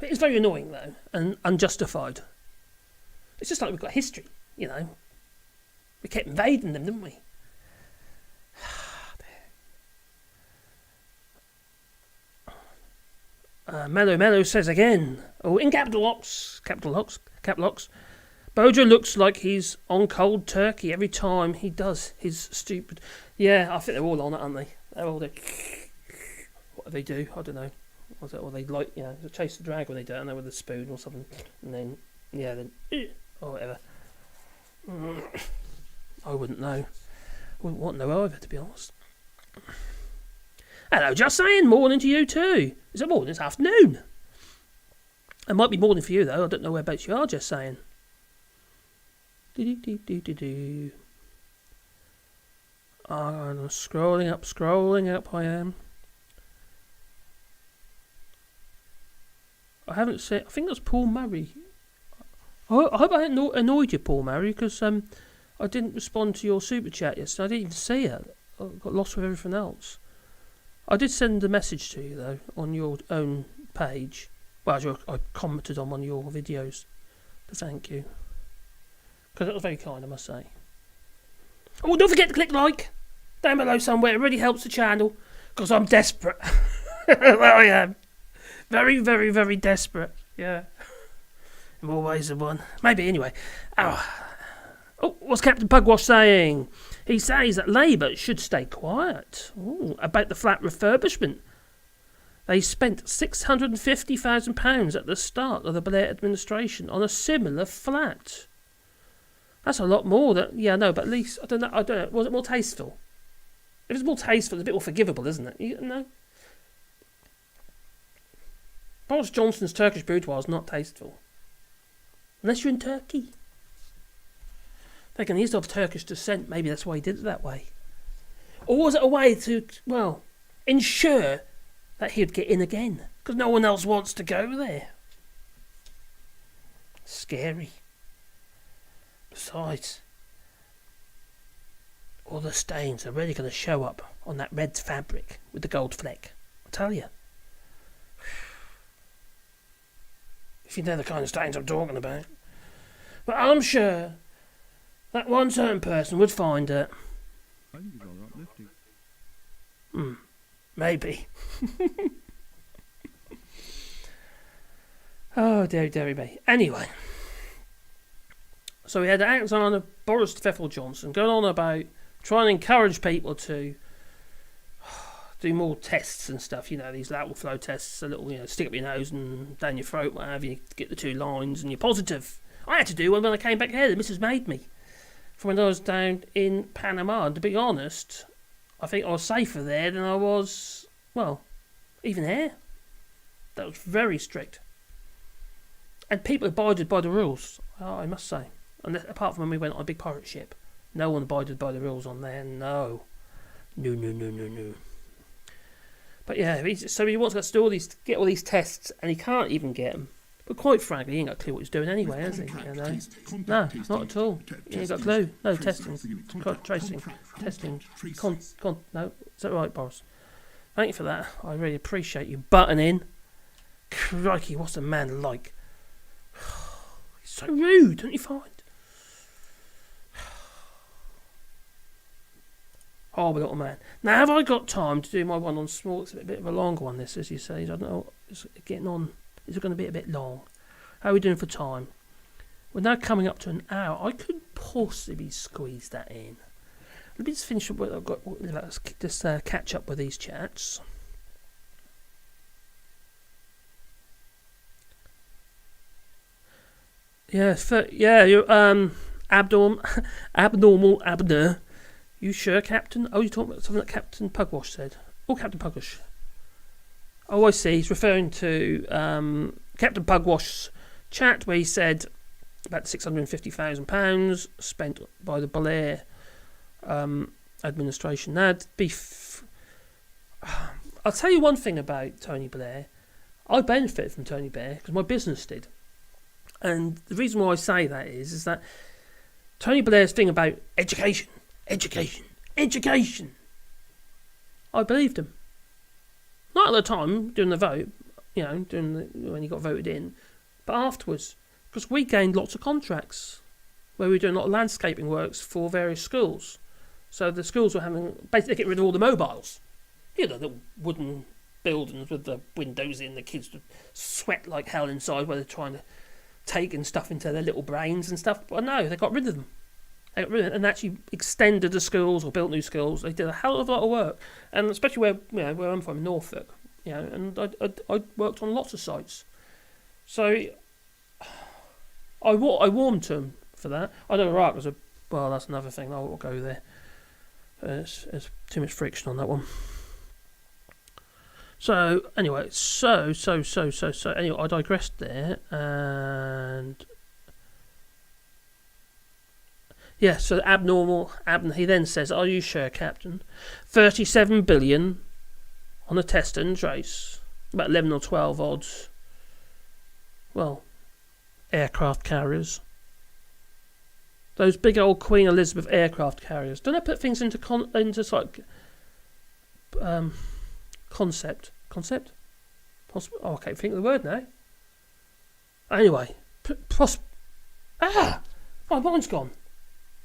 It's very annoying, though, and unjustified. It's just like we've got history, you know. We kept invading them, didn't we? Mellow says again, in capital locks, Bojo looks like he's on cold turkey every time he does his stupid... Yeah, I think they're all on it, aren't they? They're all there. What do they do? I don't know. Or they like, chase the drag when they do it, I don't know, with a spoon or something. And then, or whatever. I wouldn't know. Wouldn't want to know either, to be honest. Hello, just saying, morning to you too. Is it morning? It's afternoon. It might be morning for you though. I don't know whereabouts you are, just saying. I'm scrolling up I am. I haven't seen... I think that's Paul Murray. I hope I hadn't annoyed you, Paul Murray, because I didn't respond to your super chat yesterday. I didn't even see it. I got lost with everything else. I did send a message to you, though, on your own page. Well, I commented on one of your videos. To thank you. Because it was very kind, I must say. Oh, don't forget to click like down below somewhere. It really helps the channel. Because I'm desperate. Well, I am. Very, very, very desperate. Yeah. In more ways than one. Maybe, anyway. Oh, what's Captain Pugwash saying? He says that Labour should stay quiet about the flat refurbishment. They spent £650,000 at the start of the Blair administration on a similar flat. That's a lot more than... Yeah, no, but at least... I don't know. Was it more tasteful? If it's more tasteful, it's a bit more forgivable, isn't it? You know? Boris Johnson's Turkish boudoir is not tasteful. Unless you're in Turkey. Thinking he's of Turkish descent, maybe that's why he did it that way. Or was it a way to, ensure that he'd get in again? Because no one else wants to go there. Scary. Besides, all the stains are really going to show up on that red fabric with the gold fleck. I tell you. If you know the kind of stains I'm talking about. But I'm sure that one certain person would find it. I think it's all uplifting. Maybe. Oh, dearie me. Anyway. So we had Alexander Boris Pfeffel Johnson going on about trying to encourage people to do more tests and stuff, these lateral flow tests, a little, stick up your nose and down your throat, what have you, get the 2 lines and you're positive. I had to do one when I came back here, the missus made me. From when I was down in Panama, and to be honest, I think I was safer there than I was, even here. That was very strict. And people abided by the rules, I must say. And apart from when we went on a big pirate ship, no one abided by the rules on there, no. No. But yeah, so he wants us to get all these tests, and he can't even get them. But quite frankly, he ain't got a clue what he's doing anyway, has he? No, not at all. He ain't got a clue. No, testing, tracing, testing, no. Is that right, Boris? Thank you for that. I really appreciate you butting in. Crikey, what's a man like? He's so rude, don't you find? Horrible little man. Now, have I got time to do my one on small? It's a bit of a longer one, this, as you say. I don't know. It's getting on. Is it going to be a bit long? How are we doing for time? We're now coming up to an hour. I could course we squeeze that in. Let me just finish up what I've got. Let's just catch up with these chats. Yeah, you abnormal Abner. You sure, Captain? Oh, you're talking about something that Captain Pugwash said. Oh, Captain Pugwash. Oh, I see. He's referring to Captain Pugwash's chat where he said about £650,000 spent by the Blair administration. That'd be. I'll tell you one thing about Tony Blair. I benefited from Tony Blair because my business did. And the reason why I say that is that Tony Blair's thing about education. I believed him. Not at the time, during the vote, when he got voted in, but afterwards. Because we gained lots of contracts where we were doing a lot of landscaping works for various schools. So the schools were basically get rid of all the mobiles. The wooden buildings with the windows in, the kids would sweat like hell inside while they're trying to take and stuff into their little brains and stuff. But no, they got rid of them. They got rid of them and actually extended the schools or built new schools. They did a hell of a lot of work. And especially where I'm from, Norfolk, and I worked on lots of sites. So I warmed to him for that. I know Iraq was that's another thing. I won't go there. There's too much friction on that one. So anyway, anyway, I digressed there, and yeah. So abnormal. He then says, "Are you sure, Captain? 37 billion on a test and trace, about 11 or 12 odds. Well, aircraft carriers. Those big old Queen Elizabeth aircraft carriers. Don't they put things into concept? Possible. Oh, I can't think of the word now. Anyway, my mind's gone.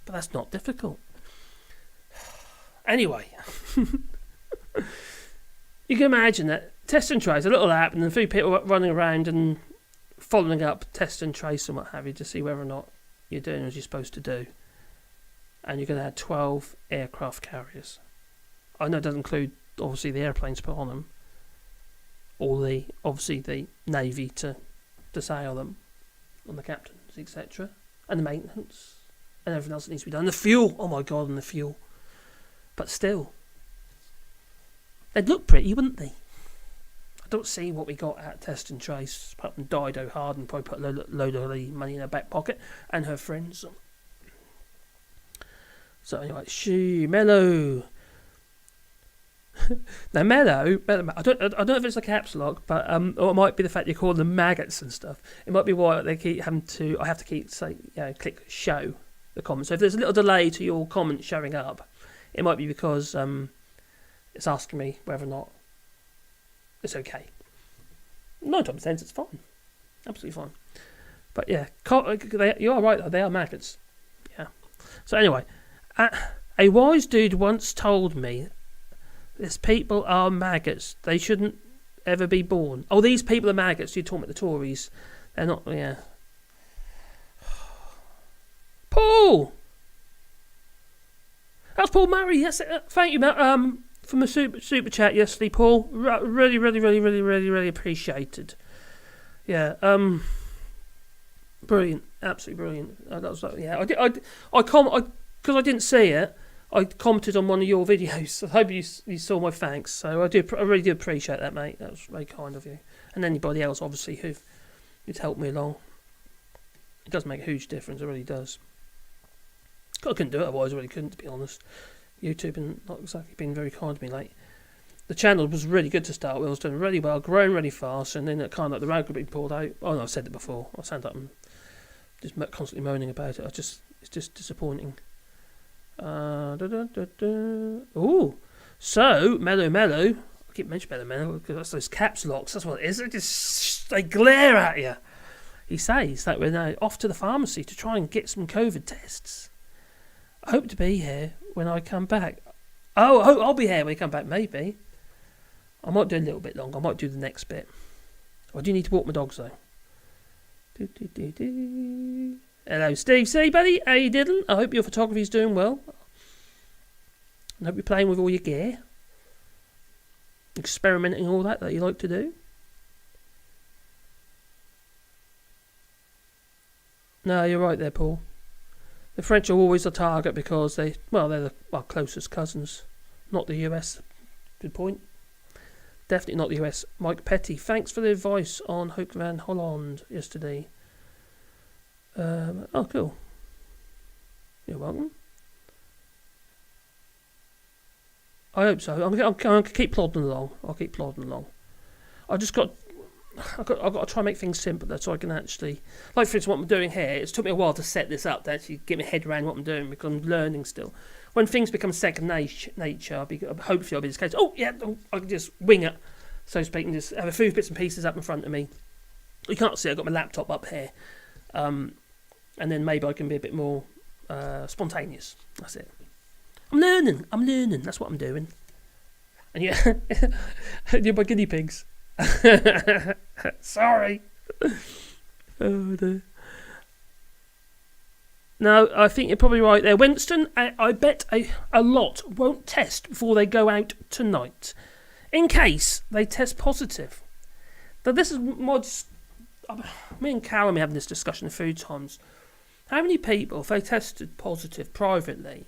But that's not difficult. Anyway, you can imagine that test and trace, a little app, and a few people running around and following up test and trace and what have you to see whether or not you're doing as you're supposed to do. And you're going to have 12 aircraft carriers. I know it doesn't include, obviously, the airplanes put on them. Or the Navy to sail them. On the captains, etc. And the maintenance. And everything else that needs to be done. The fuel. Oh my God, and the fuel. But still. They'd look pretty, wouldn't they? I don't see what we got at Test and Trace. Apart from Dido Harden probably put a load of the money in her back pocket. And her friends. So anyway, Mellow. Now Mellow, I don't know if it's a caps lock, but or it might be the fact you call them maggots and stuff. It might be why they keep having to. I have to keep click show the comment. So if there's a little delay to your comment showing up, it might be because it's asking me whether or not it's okay. 9 times 10, it's fine, absolutely fine. But yeah, you are right though. They are maggots. Yeah. So anyway, a wise dude once told me. These people are maggots. They shouldn't ever be born. Oh, these people are maggots. You're talking about the Tories. They're not, yeah. Paul! That's Paul Murray. Yes, thank you, Matt. From a super chat yesterday, Paul. Really appreciated. Yeah, brilliant. Absolutely brilliant. That was yeah. Because I didn't see it. I commented on one of your videos. I hope you saw my thanks. So I really do appreciate that, mate. That was very kind of you. And anybody else, obviously, who's helped me along. It does make a huge difference. It really does. I couldn't do it otherwise. I really couldn't, to be honest. YouTube and not exactly been very kind to me, like. The channel was really good to start with. I was doing really well, growing really fast, and then it kind of like the rug had been pulled out. Oh no, I've said it before. I sound like I'm just constantly moaning about it. It's just disappointing. Ooh, so Mellow. I keep mentioning Mellow because that's those caps locks. That's what it is. They glare at you. He says that we're now off to the pharmacy to try and get some COVID tests. I hope to be here when I come back. Oh, I'll be here when I come back. Maybe I might do a little bit longer. I might do the next bit. I do need to walk my dogs though. Hello, Steve C, buddy. How you diddling? I hope your photography's doing well. I hope you're playing with all your gear. Experimenting all that you like to do. No, you're right there, Paul. The French are always the target because they're our closest cousins, not the US. Good point. Definitely not the US. Mike Petty, thanks for the advice on Hoek van Holland yesterday. Oh, cool. You're welcome. I hope so. I'm going to keep plodding along. I'll keep plodding along. I've got to try and make things simple so I can actually, like for instance, what I'm doing here. It's took me a while to set this up to actually get my head around what I'm doing because I'm learning still. When things become second nature, hopefully I'll be this case. I can just wing it, so to speak, and just have a few bits and pieces up in front of me. You can't see I've got my laptop up here, and then maybe I can be a bit more spontaneous. That's it. I'm learning. That's what I'm doing. And yeah, you're my guinea pigs. Sorry. Oh dear. No, I think you're probably right there. Winston, I bet a lot won't test before they go out tonight. In case they test positive. Now this is me and Callum having this discussion a few times. How many people, if they tested positive privately,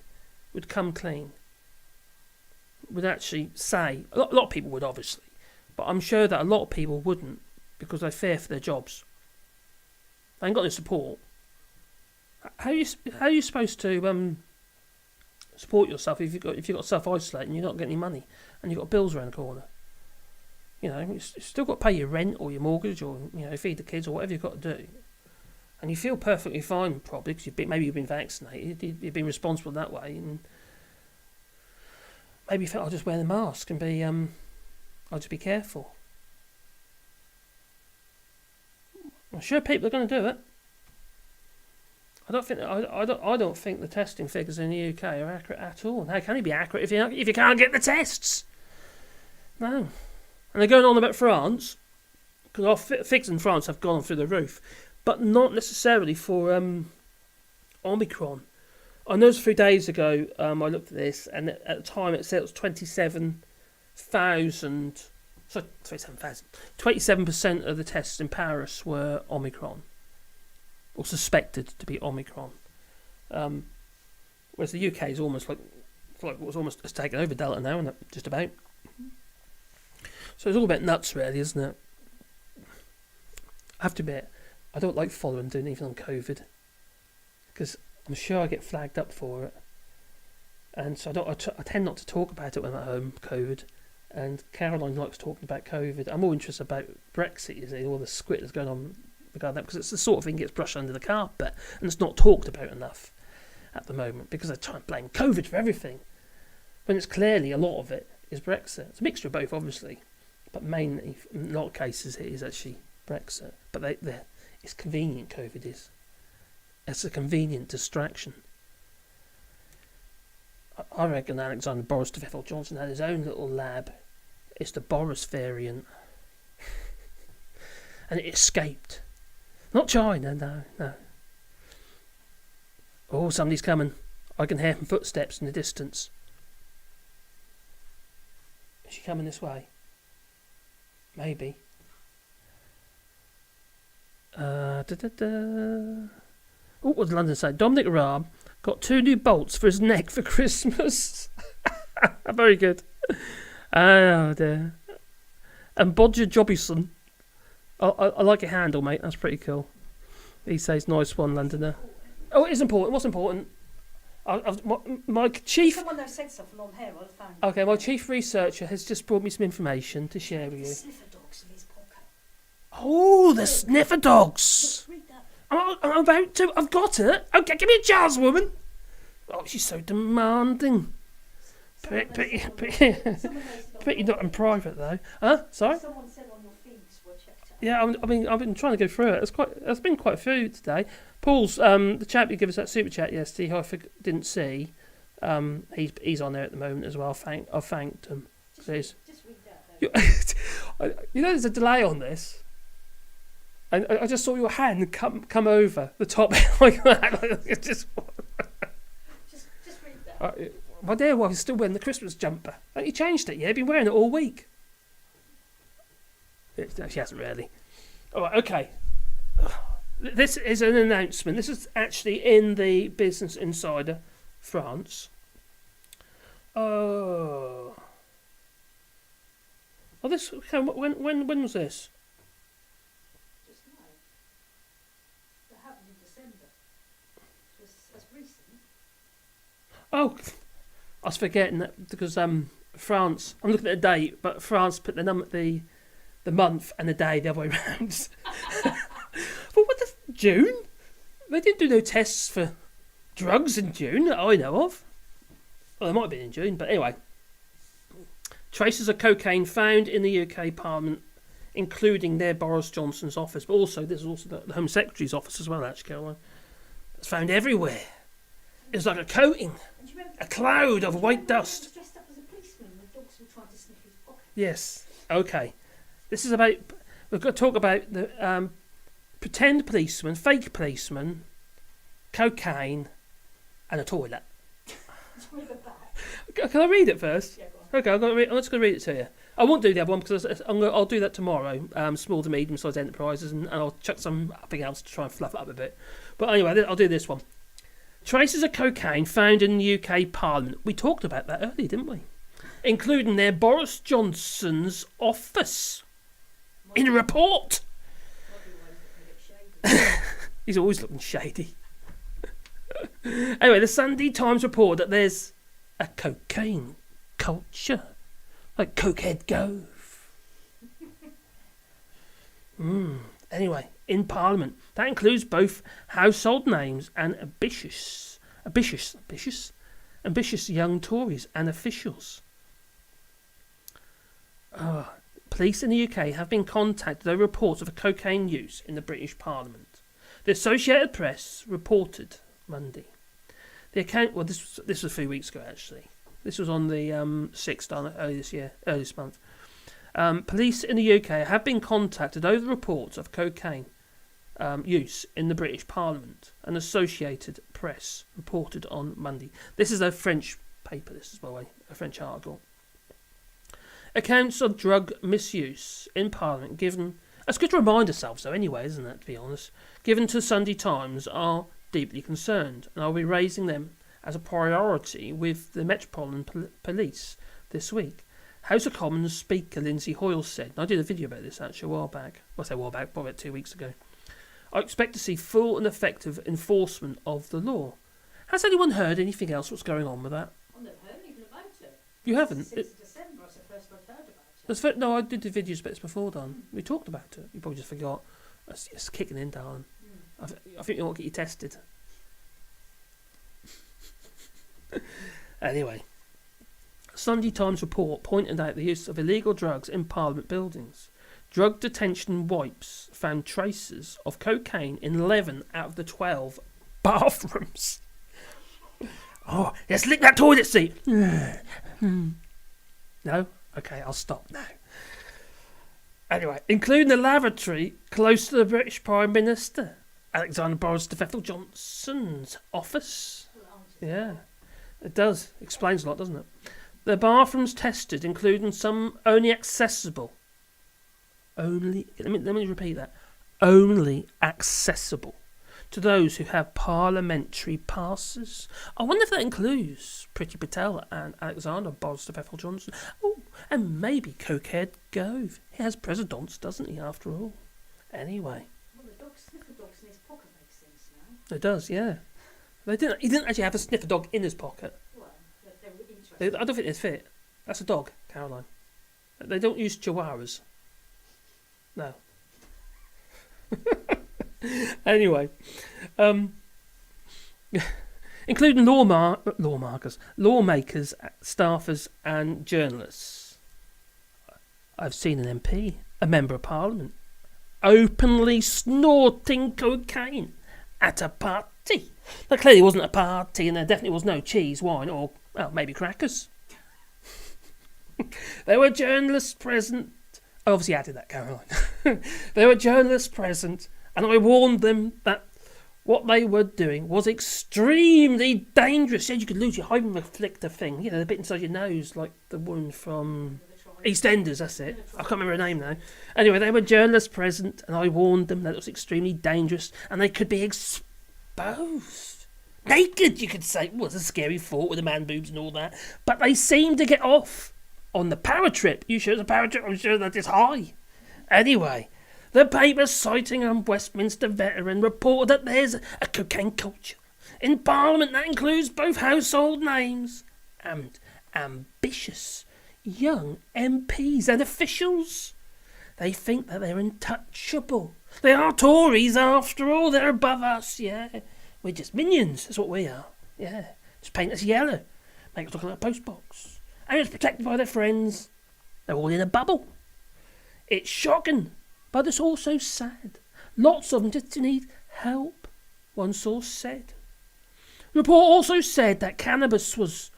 would come clean? Would actually say, a lot of people would obviously, but I'm sure that a lot of people wouldn't because they fear for their jobs. They ain't got any support. How are you supposed to support yourself if you've got self-isolate and you're not getting any money and you've got bills around the corner? You know, you've still got to pay your rent or your mortgage or feed the kids or whatever you've got to do. And you feel perfectly fine probably because maybe you've been vaccinated, you've been responsible that way, and maybe you think I'll just wear the mask and be I'll just be careful. I'm sure people are going to do it. I don't think the testing figures in the UK are accurate at all. How can they be accurate if you can't get the tests? No. And they're going on about France because our figures in France have gone through the roof, but not necessarily for Omicron. I know a few days ago I looked at this, and at the time it said it was 27,000. Sorry, 27,000. 27% of the tests in Paris were Omicron, or suspected to be Omicron. Whereas the UK is almost it's taken over Delta now, and just about. So it's all about nuts, really, isn't it? I have to admit, I don't like following doing anything on COVID because I'm sure I get flagged up for it, and so I tend not to talk about it when I'm at home. COVID, and Caroline likes talking about COVID. I'm more interested about Brexit, you see, all the squid that's going on regarding that, because it's the sort of thing that gets brushed under the carpet and it's not talked about enough at the moment because they try and blame COVID for everything when it's clearly a lot of it is Brexit. It's a mixture of both, obviously, but mainly in a lot of cases it is actually Brexit. But it's convenient. COVID is. It's a convenient distraction. I reckon Alexander Boris DeViffel Johnson had his own little lab. It's the Boris variant, and it escaped. Not China, no. Oh, somebody's coming. I can hear footsteps in the distance. Is she coming this way? Maybe. Oh, what did London say? Dominic Raab got 2 new bolts for his neck for Christmas. Very good. Oh dear. And Bodger Jobison. I like your handle, mate. That's pretty cool. He says, nice one, Londoner. Oh, it is important. What's important? My chief... Someone that said something on here, I found. Okay, my chief researcher has just brought me some information to share with you. The sniffer dogs in his pocket. Oh, the sniffer dogs. Read that. I'm about to. I've got it. Okay, give me a chance, woman. Oh, she's so demanding. Pretty not in private though. Huh? Sorry. Someone said on your feeds were checked out. Yeah, I've been trying to go through it. It's been quite a few today. Paul's the chap who gave us that super chat yesterday, who I didn't see. He's on there at the moment as well. I thanked him. Just read that though. You know, there's a delay on this. And I just saw your hand come over the top like that. Just read that. My dear wife is still wearing the Christmas jumper. Haven't you changed it yet? You've been wearing it all week. No, she hasn't really. All right, okay. This is an announcement. This is actually in the Business Insider France. Oh. Oh, this. Okay, when was this? Just now. That happened in December. That's recent. Oh, I was forgetting that because France. I'm looking at the date, but France put the month and the day the other way around. But what the June? They didn't do no tests for drugs in June that I know of. Well, they might have been in June, but anyway. Traces of cocaine found in the UK Parliament, including near Boris Johnson's office, but also this is also the Home Secretary's office as well. Actually, Caroline, it's found everywhere. It's like a coating, a cloud of white dust. He was dressed up as a policeman and the dogs were trying to sniff his pocket. Yes. Okay. This is about. We've got to talk about the pretend policeman, fake policeman, cocaine, and a toilet. Can I read it first? Yeah, go on. Okay, I'm just going to read it to you. I won't do the other one because I'll do that tomorrow. Small to medium-sized enterprises, and I'll chuck something else to try and fluff it up a bit. But anyway, I'll do this one. Traces of cocaine found in the UK Parliament. We talked about that earlier, didn't we? Including near Boris Johnson's office. In a report. He's always looking shady. Anyway, the Sunday Times report that there's a cocaine culture, like Cokehead Cove. Anyway, in Parliament, that includes both household names and ambitious young Tories and officials. Police in the UK have been contacted over reports of a cocaine use in the British Parliament. The Associated Press reported Monday. The account, well, this was a few weeks ago actually. This was on the 6th early this month. Police in the UK have been contacted over reports of cocaine use in the British Parliament. An Associated Press reported on Monday. This is a French paper, this is, by the way, a French article. Accounts of drug misuse in Parliament given... It's good to remind ourselves, though, anyway, isn't it, to be honest? Given to Sunday Times are deeply concerned, and I'll be raising them as a priority with the Metropolitan Police this week. House of Commons Speaker Lindsay Hoyle said, and I did a video about this actually a while back, probably about 2 weeks ago, I expect to see full and effective enforcement of the law. Has anyone heard anything else what's going on with that? I've never heard anything about it. You haven't? Since December, that's the first I've heard about it. No, I did the videos about this before, Dan. We talked about it. You probably just forgot. It's kicking in, darling. I think you want to get you tested. Anyway, Sunday Times report pointed out the use of illegal drugs in Parliament buildings. Drug detention wipes found traces of cocaine in 11 out of the 12 bathrooms. Oh, let's lick that toilet seat. No? Okay, I'll stop now. Anyway, including the lavatory close to the British Prime Minister, Alexander Boris Johnson's office. Yeah, it does. Explains a lot, doesn't it? The bathrooms tested, including some only accessible. Let me repeat that. Only accessible to those who have parliamentary passes. I wonder if that includes Priti Patel and Alexander Boris Johnson. Oh, and maybe Cokehead Cove. He has presidents, doesn't he, after all? Anyway. Well, the sniffer dog's in his pocket makes sense now. It does, yeah. He didn't actually have a sniffer dog in his pocket. Well, they were interested. I don't think they fit. That's a dog, Caroline. They don't use chihuahuas. No. Anyway, including lawmakers, staffers, and journalists. I've seen an MP, a member of Parliament, openly snorting cocaine at a party. Now, clearly, it wasn't a party, and there definitely was no cheese, wine, or maybe crackers. There were journalists present I obviously added that, Caroline. There were journalists present, and I warned them that what they were doing was extremely dangerous. Said you could lose your hymen reflector thing. You know, the bit inside your nose, like the woman from EastEnders, that's it. I can't remember her name now. Anyway, there were journalists present, and I warned them that it was extremely dangerous, and they could be exposed. Naked, you could say. Well, it's a scary thought with the man boobs and all that. But they seemed to get off on the paratrip. You sure it's a paratrip? I'm sure that is high. Anyway, the paper citing a Westminster veteran reported that there's a cocaine culture in Parliament that includes both household names and ambitious young MPs and officials. They think that they're untouchable. They are Tories after all. They're above us, yeah. We're just minions. That's what we are. Yeah. Just paint us yellow. Make us look like a postbox. And it's protected by their friends. They're all in a bubble. It's shocking, but it's also sad. Lots of them just need help, one source said. The report also said that cannabis was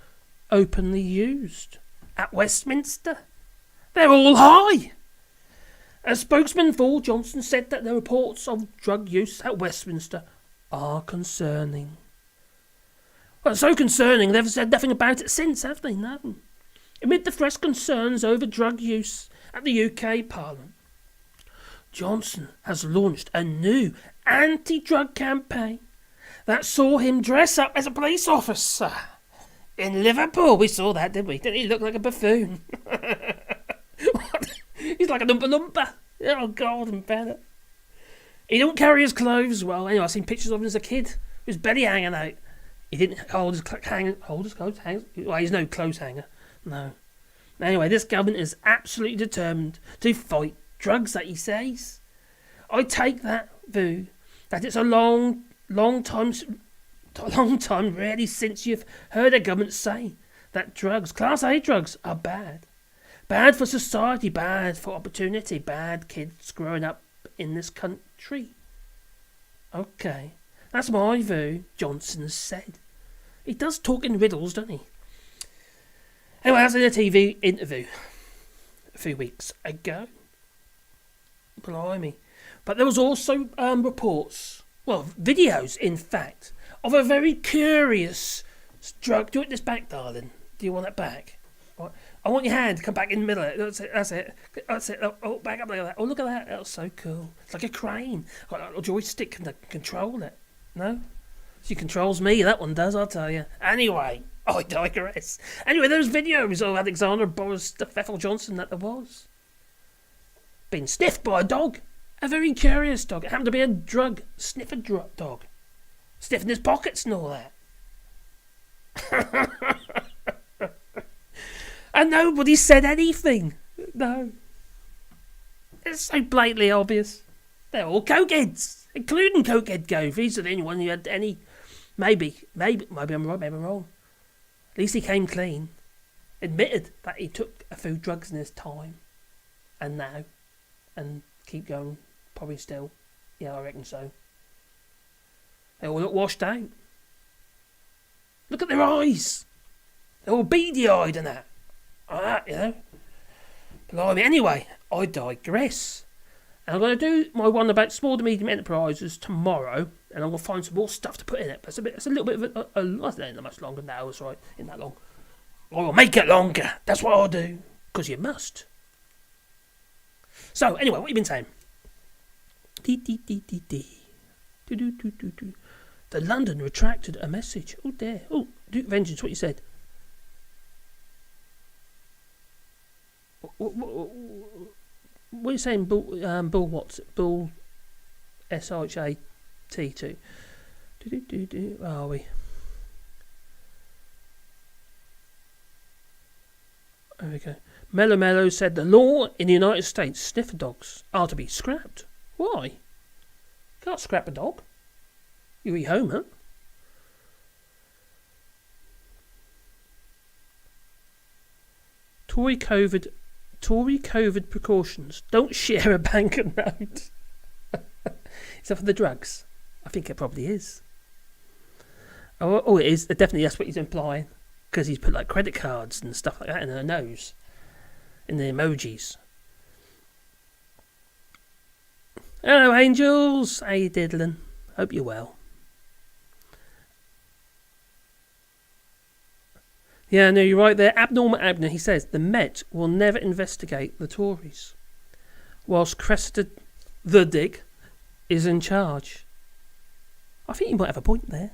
openly used at Westminster. They're all high. A spokesman for Johnson said that the reports of drug use at Westminster are concerning. Well, so concerning they've said nothing about it since, have they? No. Amid the fresh concerns over drug use at the UK Parliament, Johnson has launched a new anti-drug campaign that saw him dress up as a police officer in Liverpool. We saw that, didn't we? Didn't he look like a buffoon? He's like a Oompa Loompa. Oh, God, and better. He don't carry his clothes well. Anyway, I've seen pictures of him as a kid with his belly hanging out. He didn't hold his clothes hang. Well, he's no clothes hanger. No. Anyway, this government is absolutely determined to fight drugs, that he says. I take that view that it's a long time really since you've heard a government say that drugs, Class A drugs, are bad. Bad for society, bad for opportunity, bad kids growing up in this country. Okay, that's my view, Johnson said. He does talk in riddles, doesn't he? Anyway, that's in a TV interview a few weeks ago. Blimey. But there was also reports, well, videos, in fact, of a very curious drug. Do you want this back, darling? Do you want that back? Right. I want your hand to come back in the middle of it. That's it. Oh, back up like that. Oh, look at that. That's so cool. It's like a crane. Got a little joystick to control it. No? She controls me, that one does, I'll tell you. Anyway, I digress. Anyway, there's videos of Alexander Boris Pfeffel Johnson that there was. Being sniffed by a dog. A very curious dog. It happened to be a sniffer dog. Sniffing his pockets and all that. And nobody said anything. No. It's so blatantly obvious. They're all cokeheads, including cokehead Gove. He's the only one who had any. Maybe I'm right, maybe I'm wrong. At least he came clean. Admitted that he took a few drugs in his time. And now. And keep going. Probably still. Yeah, I reckon so. They all look washed out. Look at their eyes. They're all beady-eyed and that. You know. Blimey. Anyway, I digress. And I'm going to do my one about small to medium enterprises tomorrow. And I'm going to find some more stuff to put in it. But it's a little bit of I don't know much longer now. It's right. Isn't that long? I will make it longer. That's what I'll do. Because you must. So, anyway, what have you been saying? The London retracted a message. Oh, dear. Oh, Duke Vengeance, what you said. What are you saying, Bull what's it? Bull SHAT2. Where are we? There we go. Mellow said the law in the United States, sniffer dogs are to be scrapped. Why? You can't scrap a dog. You eat home, huh? Tory COVID precautions. Don't share a banknote. Is that for the drugs? I think it probably is. Oh, it is. Definitely, that's what he's implying. Because he's put like credit cards and stuff like that in her nose. In the emojis. Hello, angels. How you diddling? Hope you're well. Yeah, no, you're right there. Abnormal Abner, he says, the Met will never investigate the Tories, whilst Cressida the Dick is in charge. I think you might have a point there.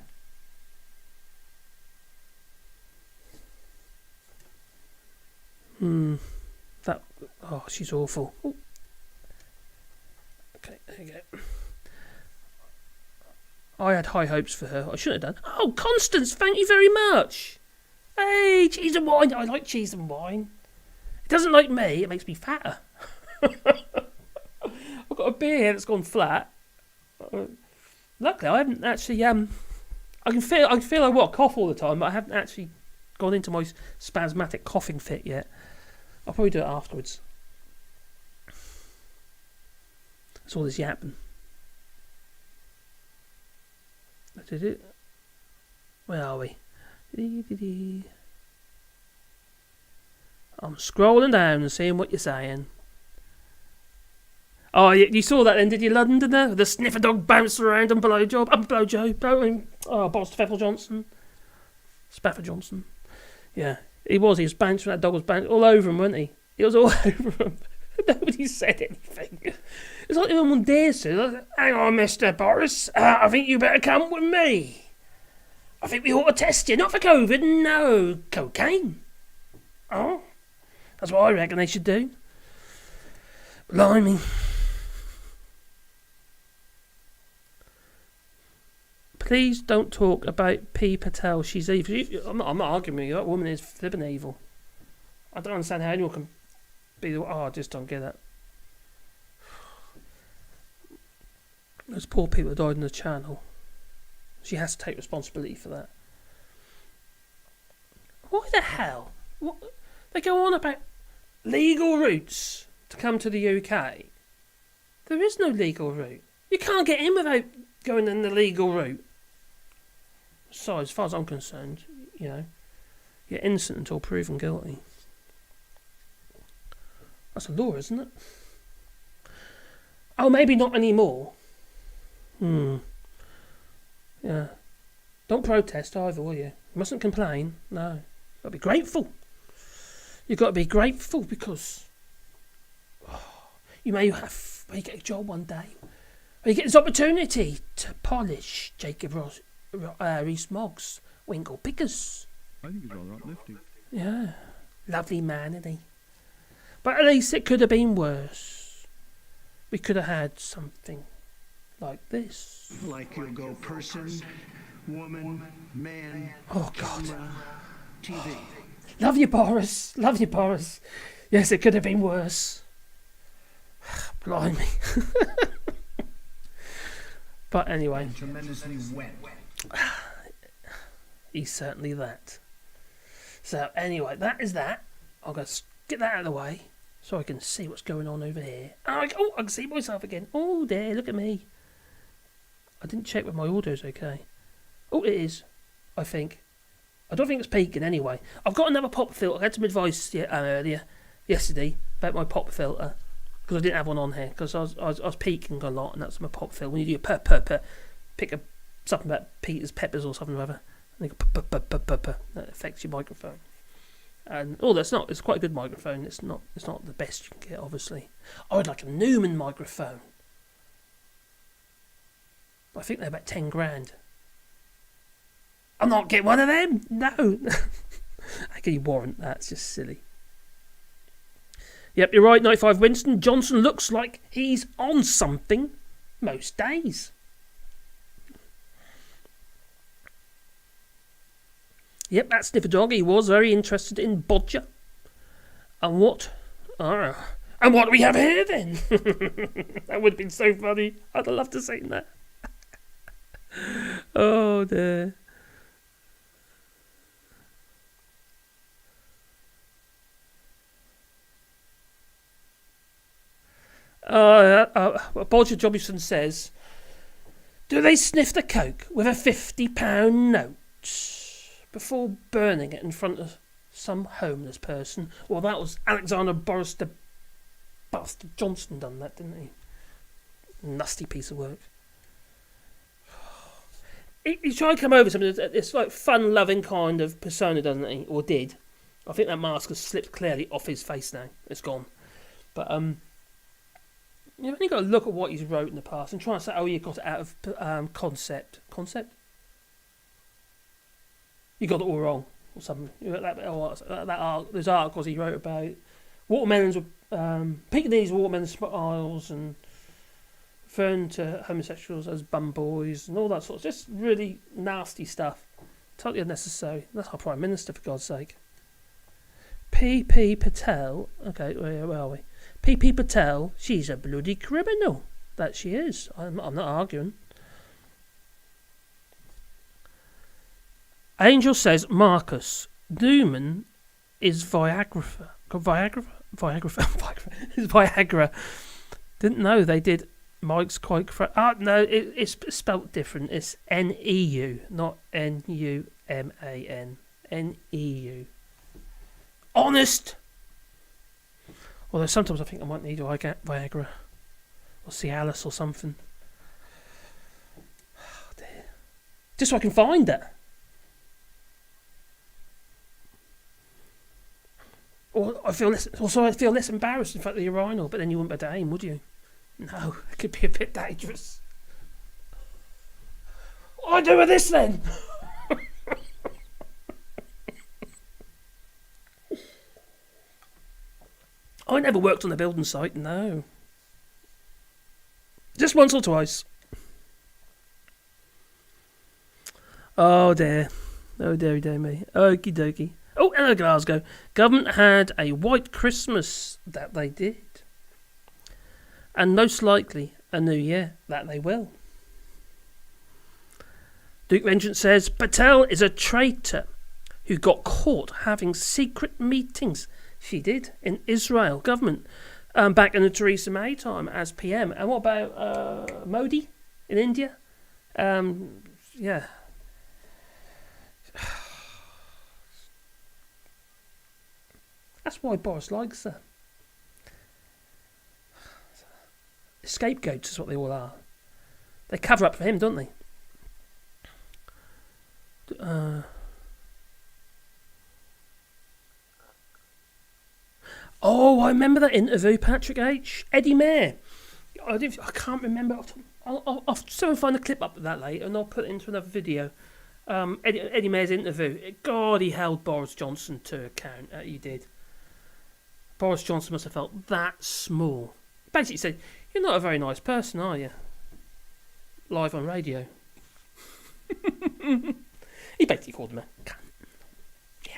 She's awful. Ooh. Okay, there you go. I had high hopes for her. I shouldn't have done. Oh, Constance, thank you very much. Hey, cheese and wine. I like cheese and wine. It doesn't like me. It makes me fatter. I've got a beer here that's gone flat. Luckily, I haven't actually. I can feel I want to cough all the time, but I haven't actually gone into my spasmodic coughing fit yet. I'll probably do it afterwards. That's all this yapping. Did it? Where are we? I'm scrolling down and seeing what you're saying. Oh, you saw that then, did you, Londoner? The sniffer dog bounced around and blowjob. Boss Spafford Johnson. Yeah, he was bouncing. That dog was bouncing all over him, wasn't he? He was all over him. Nobody said anything. It's like no one dares to. Like, hang on, Mr. Boris. I think you better come with me. I think we ought to test you. Not for COVID, no. Cocaine. Oh, that's what I reckon they should do. Blimey. Please don't talk about P. Patel. She's evil. I'm not arguing with you. That woman is flipping evil. I don't understand how anyone can be the... I just don't get it. Those poor people that died in the channel. She has to take responsibility for that. Why the hell? What? They go on about legal routes to come to the UK. There is no legal route. You can't get in without going in the legal route. So, as far as I'm concerned, you're innocent until proven guilty. That's a law, isn't it? Oh, maybe not anymore. Yeah. Don't protest either, will you? You mustn't complain. No. You've got to be grateful. You've got to be grateful because you may get a job one day. Or you get this opportunity to polish Jacob Rees-Mogg's Winkle Pickers. I think he's rather uplifting. Yeah. Lovely man, isn't he? But at least it could have been worse. We could have had something like this. Like you'll go person, woman, man, oh God, camera, TV. Love you, Boris. Love you, Boris. Yes, it could have been worse. Blimey. But anyway. Tremendously wet. He's certainly that. So anyway, that is that. I'll go get that out of the way so I can see what's going on over here. I can see myself again. Oh dear, look at me. I didn't check whether my audio's okay. Oh, it is, I think. I don't think it's peaking anyway. I've got another pop filter. I had some advice yesterday about my pop filter because I didn't have one on here because I was peaking a lot, and that's my pop filter. When you do a pick something about Peter's peppers or something or other, and you go that affects your microphone. And it's quite a good microphone. It's not the best you can get, obviously. I would like a Newman microphone. I think they're about 10 grand. I'm not getting one of them. No. How can you warrant that? It's just silly. Yep, you're right, 95 Winston. Johnson looks like he's on something most days. Yep, that sniffer dog. He was very interested in Bodger. And what? And what do we have here then? That would have been so funny. I'd love to see that. Oh dear. Bodger Jobson says, do they sniff the coke with a £50 note before burning it in front of some homeless person? Well, that was Alexander Boris de Bastard Johnson done that, didn't he? Nasty piece of work. He's trying to come over something. This like fun-loving kind of persona, doesn't he? Or did? I think that mask has slipped clearly off his face now. It's gone. But you've only got to look at what he's wrote in the past and try and say, oh, you got it out of concept. Concept? You got it all wrong or something. There's articles he wrote about watermelons, Pekingese watermelon smiles, and referring to homosexuals as bum boys and all that sort of just really nasty stuff. Totally unnecessary. That's our Prime Minister, for God's sake. P.P. Patel. Okay, where are we? P.P. Patel, she's a bloody criminal. That she is. I'm not arguing. Angel says Marcus Newman is Viagra. Is Viagra. Didn't know they did. Mike's quite. No, it's spelt different. It's N-E-U, not N-U-M-A-N. N-E-U. Honest. Although sometimes I think I might need Viagra or Cialis or something. Oh dear. Just so I can find it. Or I feel less embarrassed in front of the urinal, but then you wouldn't be able to aim, would you? No, it could be a bit dangerous. What do I do with this then? I never worked on a building site, no. Just once or twice. Oh dear. Oh dear me. Okie dokie. Oh, hello Glasgow. Government had a white Christmas that they did. And most likely a New Year that they will. Duke Vengeance says Patel is a traitor who got caught having secret meetings. She did in Israel government back in the Theresa May time as PM. And what about Modi in India? Yeah. That's why Boris likes her. Scapegoats is what they all are. They cover up for him, don't they? Oh, I remember that interview, Patrick H. Eddie Mair. I can't remember. I'll soon find a clip up of that later and I'll put it into another video. Eddie Mair's interview. God, he held Boris Johnson to account. He did. Boris Johnson must have felt that small. Basically said, you're not a very nice person, are you? Live on radio. He basically called him a cunt. Yeah.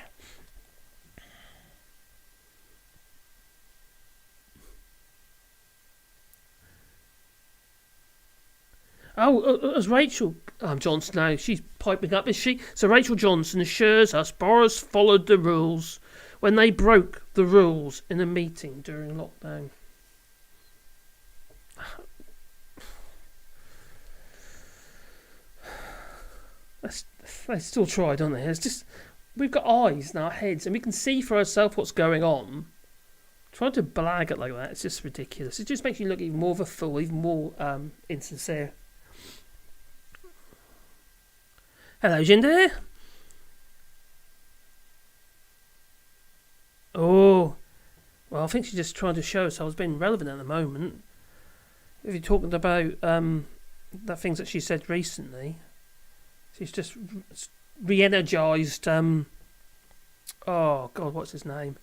Oh, as Rachel Johnson now, she's piping up, is she? So Rachel Johnson assures us Boris followed the rules when they broke the rules in a meeting during lockdown. They still try, don't they? It's just we've got eyes in our heads and we can see for ourselves what's going on. Trying to blag it like that, it's just ridiculous. It just makes you look even more of a fool, even more insincere. Hello, Jinder. Oh, well, I think she's just trying to show us I was being relevant at the moment. If you're talking about the things that she said recently, she's just re-energised. Oh God, what's his name?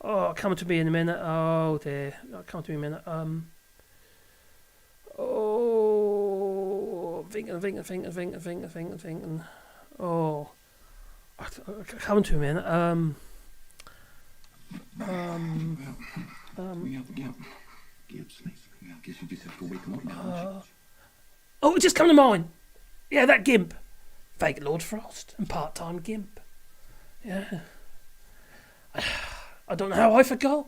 Oh, coming to me in a minute. Oh dear, come to me in a minute. Oh, thinking. Oh, coming to me in a minute. Oh, it just come to mind. Yeah, that gimp. Fake Lord Frost and part-time gimp. Yeah. I don't know how I forgot.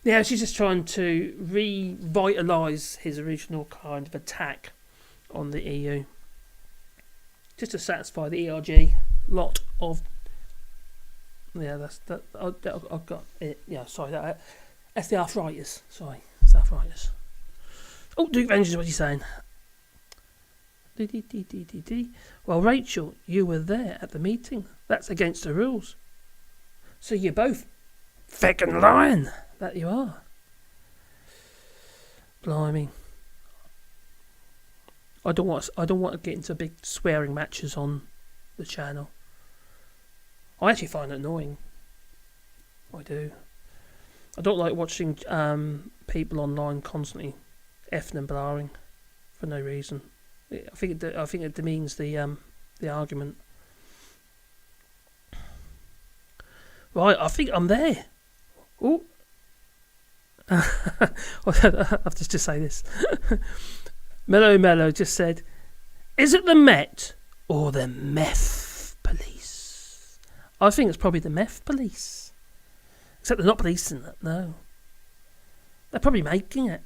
Yeah, she's just trying to revitalise his original kind of attack on the EU. Just to satisfy the ERG lot of... Yeah, that's that. I've got it. Yeah, sorry. That's the arthritis. Sorry, it's arthritis. Oh, Duke Vengeance, what are you saying? Well, Rachel, you were there at the meeting. That's against the rules. So you're both feckin' lying. That you are. Blimey. I don't want to get into big swearing matches on the channel. I actually find it annoying. I do. I don't like watching people online constantly effing and blaring for no reason. I think it demeans the argument. Right, I think I'm there. Oh, I have to just say this. Mellow just said, "Is it the Met or the meth police?" I think it's probably the meth police. Except they're not policing it. No, they're probably making it.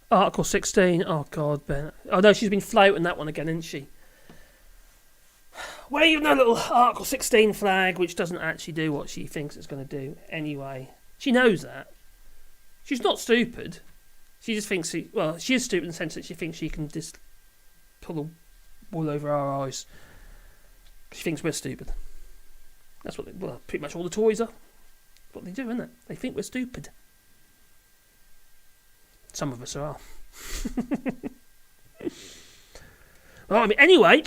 Article 16. Oh, God, Ben. Oh, no, she's been floating that one again, isn't she? Waving a little Article 16 flag, which doesn't actually do what she thinks it's going to do anyway. She knows that. She's not stupid. She just thinks she is stupid in the sense that she thinks she can just pull the wool over our eyes. She thinks we're stupid. That's what pretty much all the Tories are. That's what they do, isn't it? They think we're stupid. Some of us are. Well, I mean, anyway,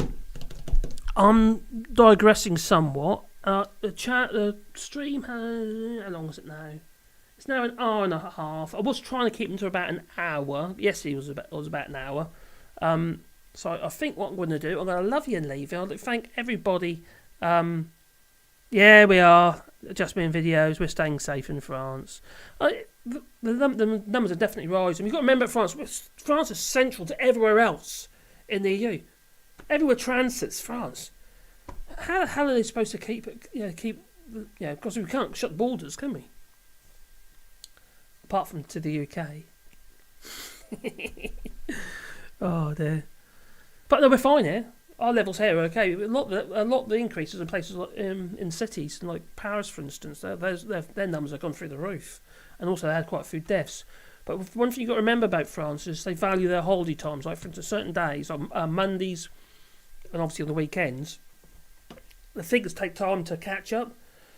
I'm digressing somewhat. The stream has... How long is it now? It's now an hour and a half. I was trying to keep them to about an hour. Yesterday was about an hour. So I think what I'm going to do, I'm going to love you and leave you. I'd like to thank everybody. Yeah, we are. Just being videos. We're staying safe in France. The numbers are definitely rising. You've got to remember France is central to everywhere else in the EU. Everywhere transits France. How the hell are they supposed to keep it? Because we can't shut borders, can we? Apart from to the UK. Oh dear. But no, we're fine here. Our levels here are okay. A lot of the increases in places like in cities like Paris, for instance, their numbers have gone through the roof, and also they had quite a few deaths. But one thing you've got to remember about France is they value their holiday times. Like for instance, certain days on Mondays, and obviously on the weekends, the figures take time to catch up.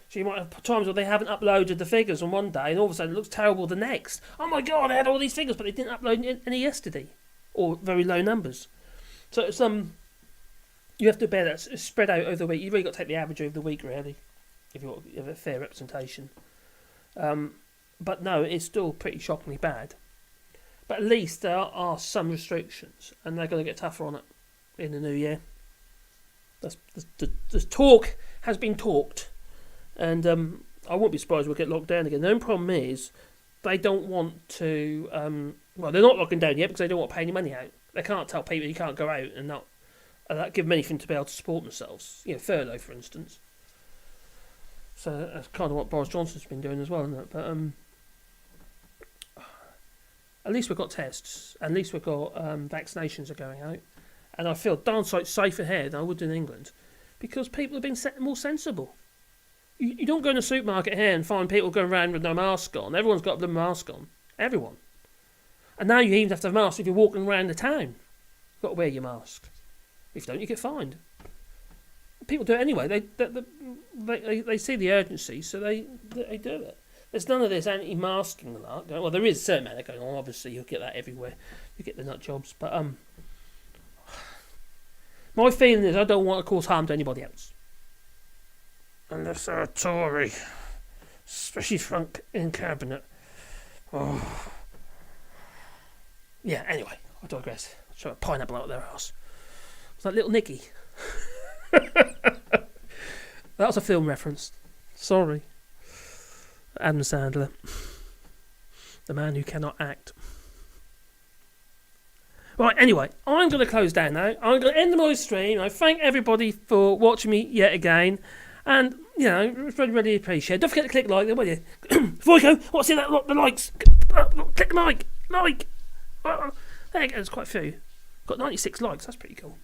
So you might have times where they haven't uploaded the figures on one day, and all of a sudden it looks terrible the next. Oh my God, they had all these figures, but they didn't upload any yesterday, or very low numbers. So it's you have to bear that. It's spread out over the week. You've really got to take the average over the week, really, if you want a fair representation. But no, it's still pretty shockingly bad. But at least there are some restrictions, and they're going to get tougher on it in the new year. The talk has been talked, and I won't be surprised we'll get locked down again. The only problem is they don't want to. They're not locking down yet because they don't want to pay any money out. They can't tell people you can't go out and not give them anything to be able to support themselves. Furlough, for instance. So that's kind of what Boris Johnson's been doing as well, isn't it? But at least we've got tests. At least we've got vaccinations are going out. And I feel darn sight safer here than I would in England because people have been more sensible. You don't go in a supermarket here and find people going around with no mask on. Everyone's got a bloody mask on. Everyone. And now you even have to have a mask if you're walking around the town. You've got to wear your mask. If you don't, you get fined. People do it anyway. They see the urgency, so they do it. There's none of this anti-masking lot. Well, there is a certain amount going on. Obviously, you'll get that everywhere. You get the nut jobs. But my feeling is I don't want to cause harm to anybody else. Unless they're a Tory. Especially Frank in cabinet. Oh. Yeah, anyway, I digress. I'll throw a pineapple out their arse. Was that Little Nicky? That was a film reference. Sorry. Adam Sandler. The man who cannot act. Right, anyway, I'm going to close down now. I'm going to end my stream. I thank everybody for watching me yet again. And, really appreciate it. Don't forget to click like, will you? Before we go, what's in that? The likes. Click like. There you go, there's quite a few. Got 96 likes. That's pretty cool.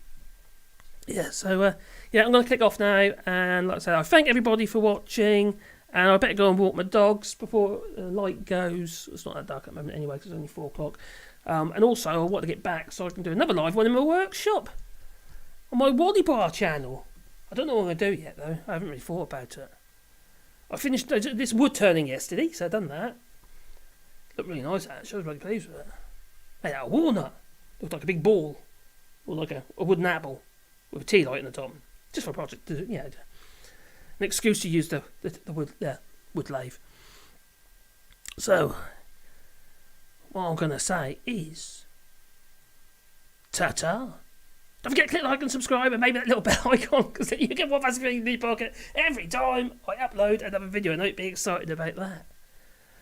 Yeah, so yeah, I'm going to click off now, and like I said, I thank everybody for watching, and I better go and walk my dogs before the light goes. It's not that dark at the moment anyway, because it's only 4 o'clock. And also, I want to get back so I can do another live one in my workshop on my Wally Bar channel. I don't know what I'm going to do yet, though. I haven't really thought about it. I finished this wood turning yesterday, so I've done that. Looked really nice, actually. I was really pleased with it. Made out of walnut. Looked like a big ball, or like a wooden apple with a tea light in the top. Just for a project, yeah. An excuse to use the wood lathe. So, what I'm going to say is, ta-ta. Don't forget to click like and subscribe, and maybe that little bell icon, because you get one fast thing in your pocket every time I upload another video, and I hope you're excited about that.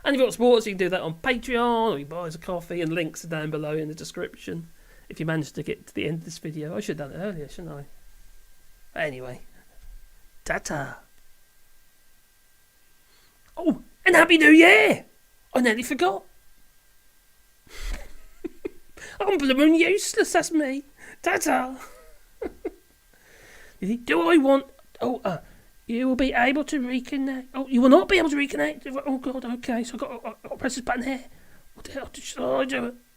And if you've got sports, you can do that on Patreon, or you buy us a coffee, and links are down below in the description. If you managed to get to the end of this video, I should have done it earlier, shouldn't I? Anyway, ta-ta. Oh, and Happy New Year! I nearly forgot. I'm blooming useless, that's me. Ta-ta. Do I want... Oh, you will be able to reconnect. Oh, you will not be able to reconnect. Oh, God, okay. So I've got to press this button here. What the hell should I do it?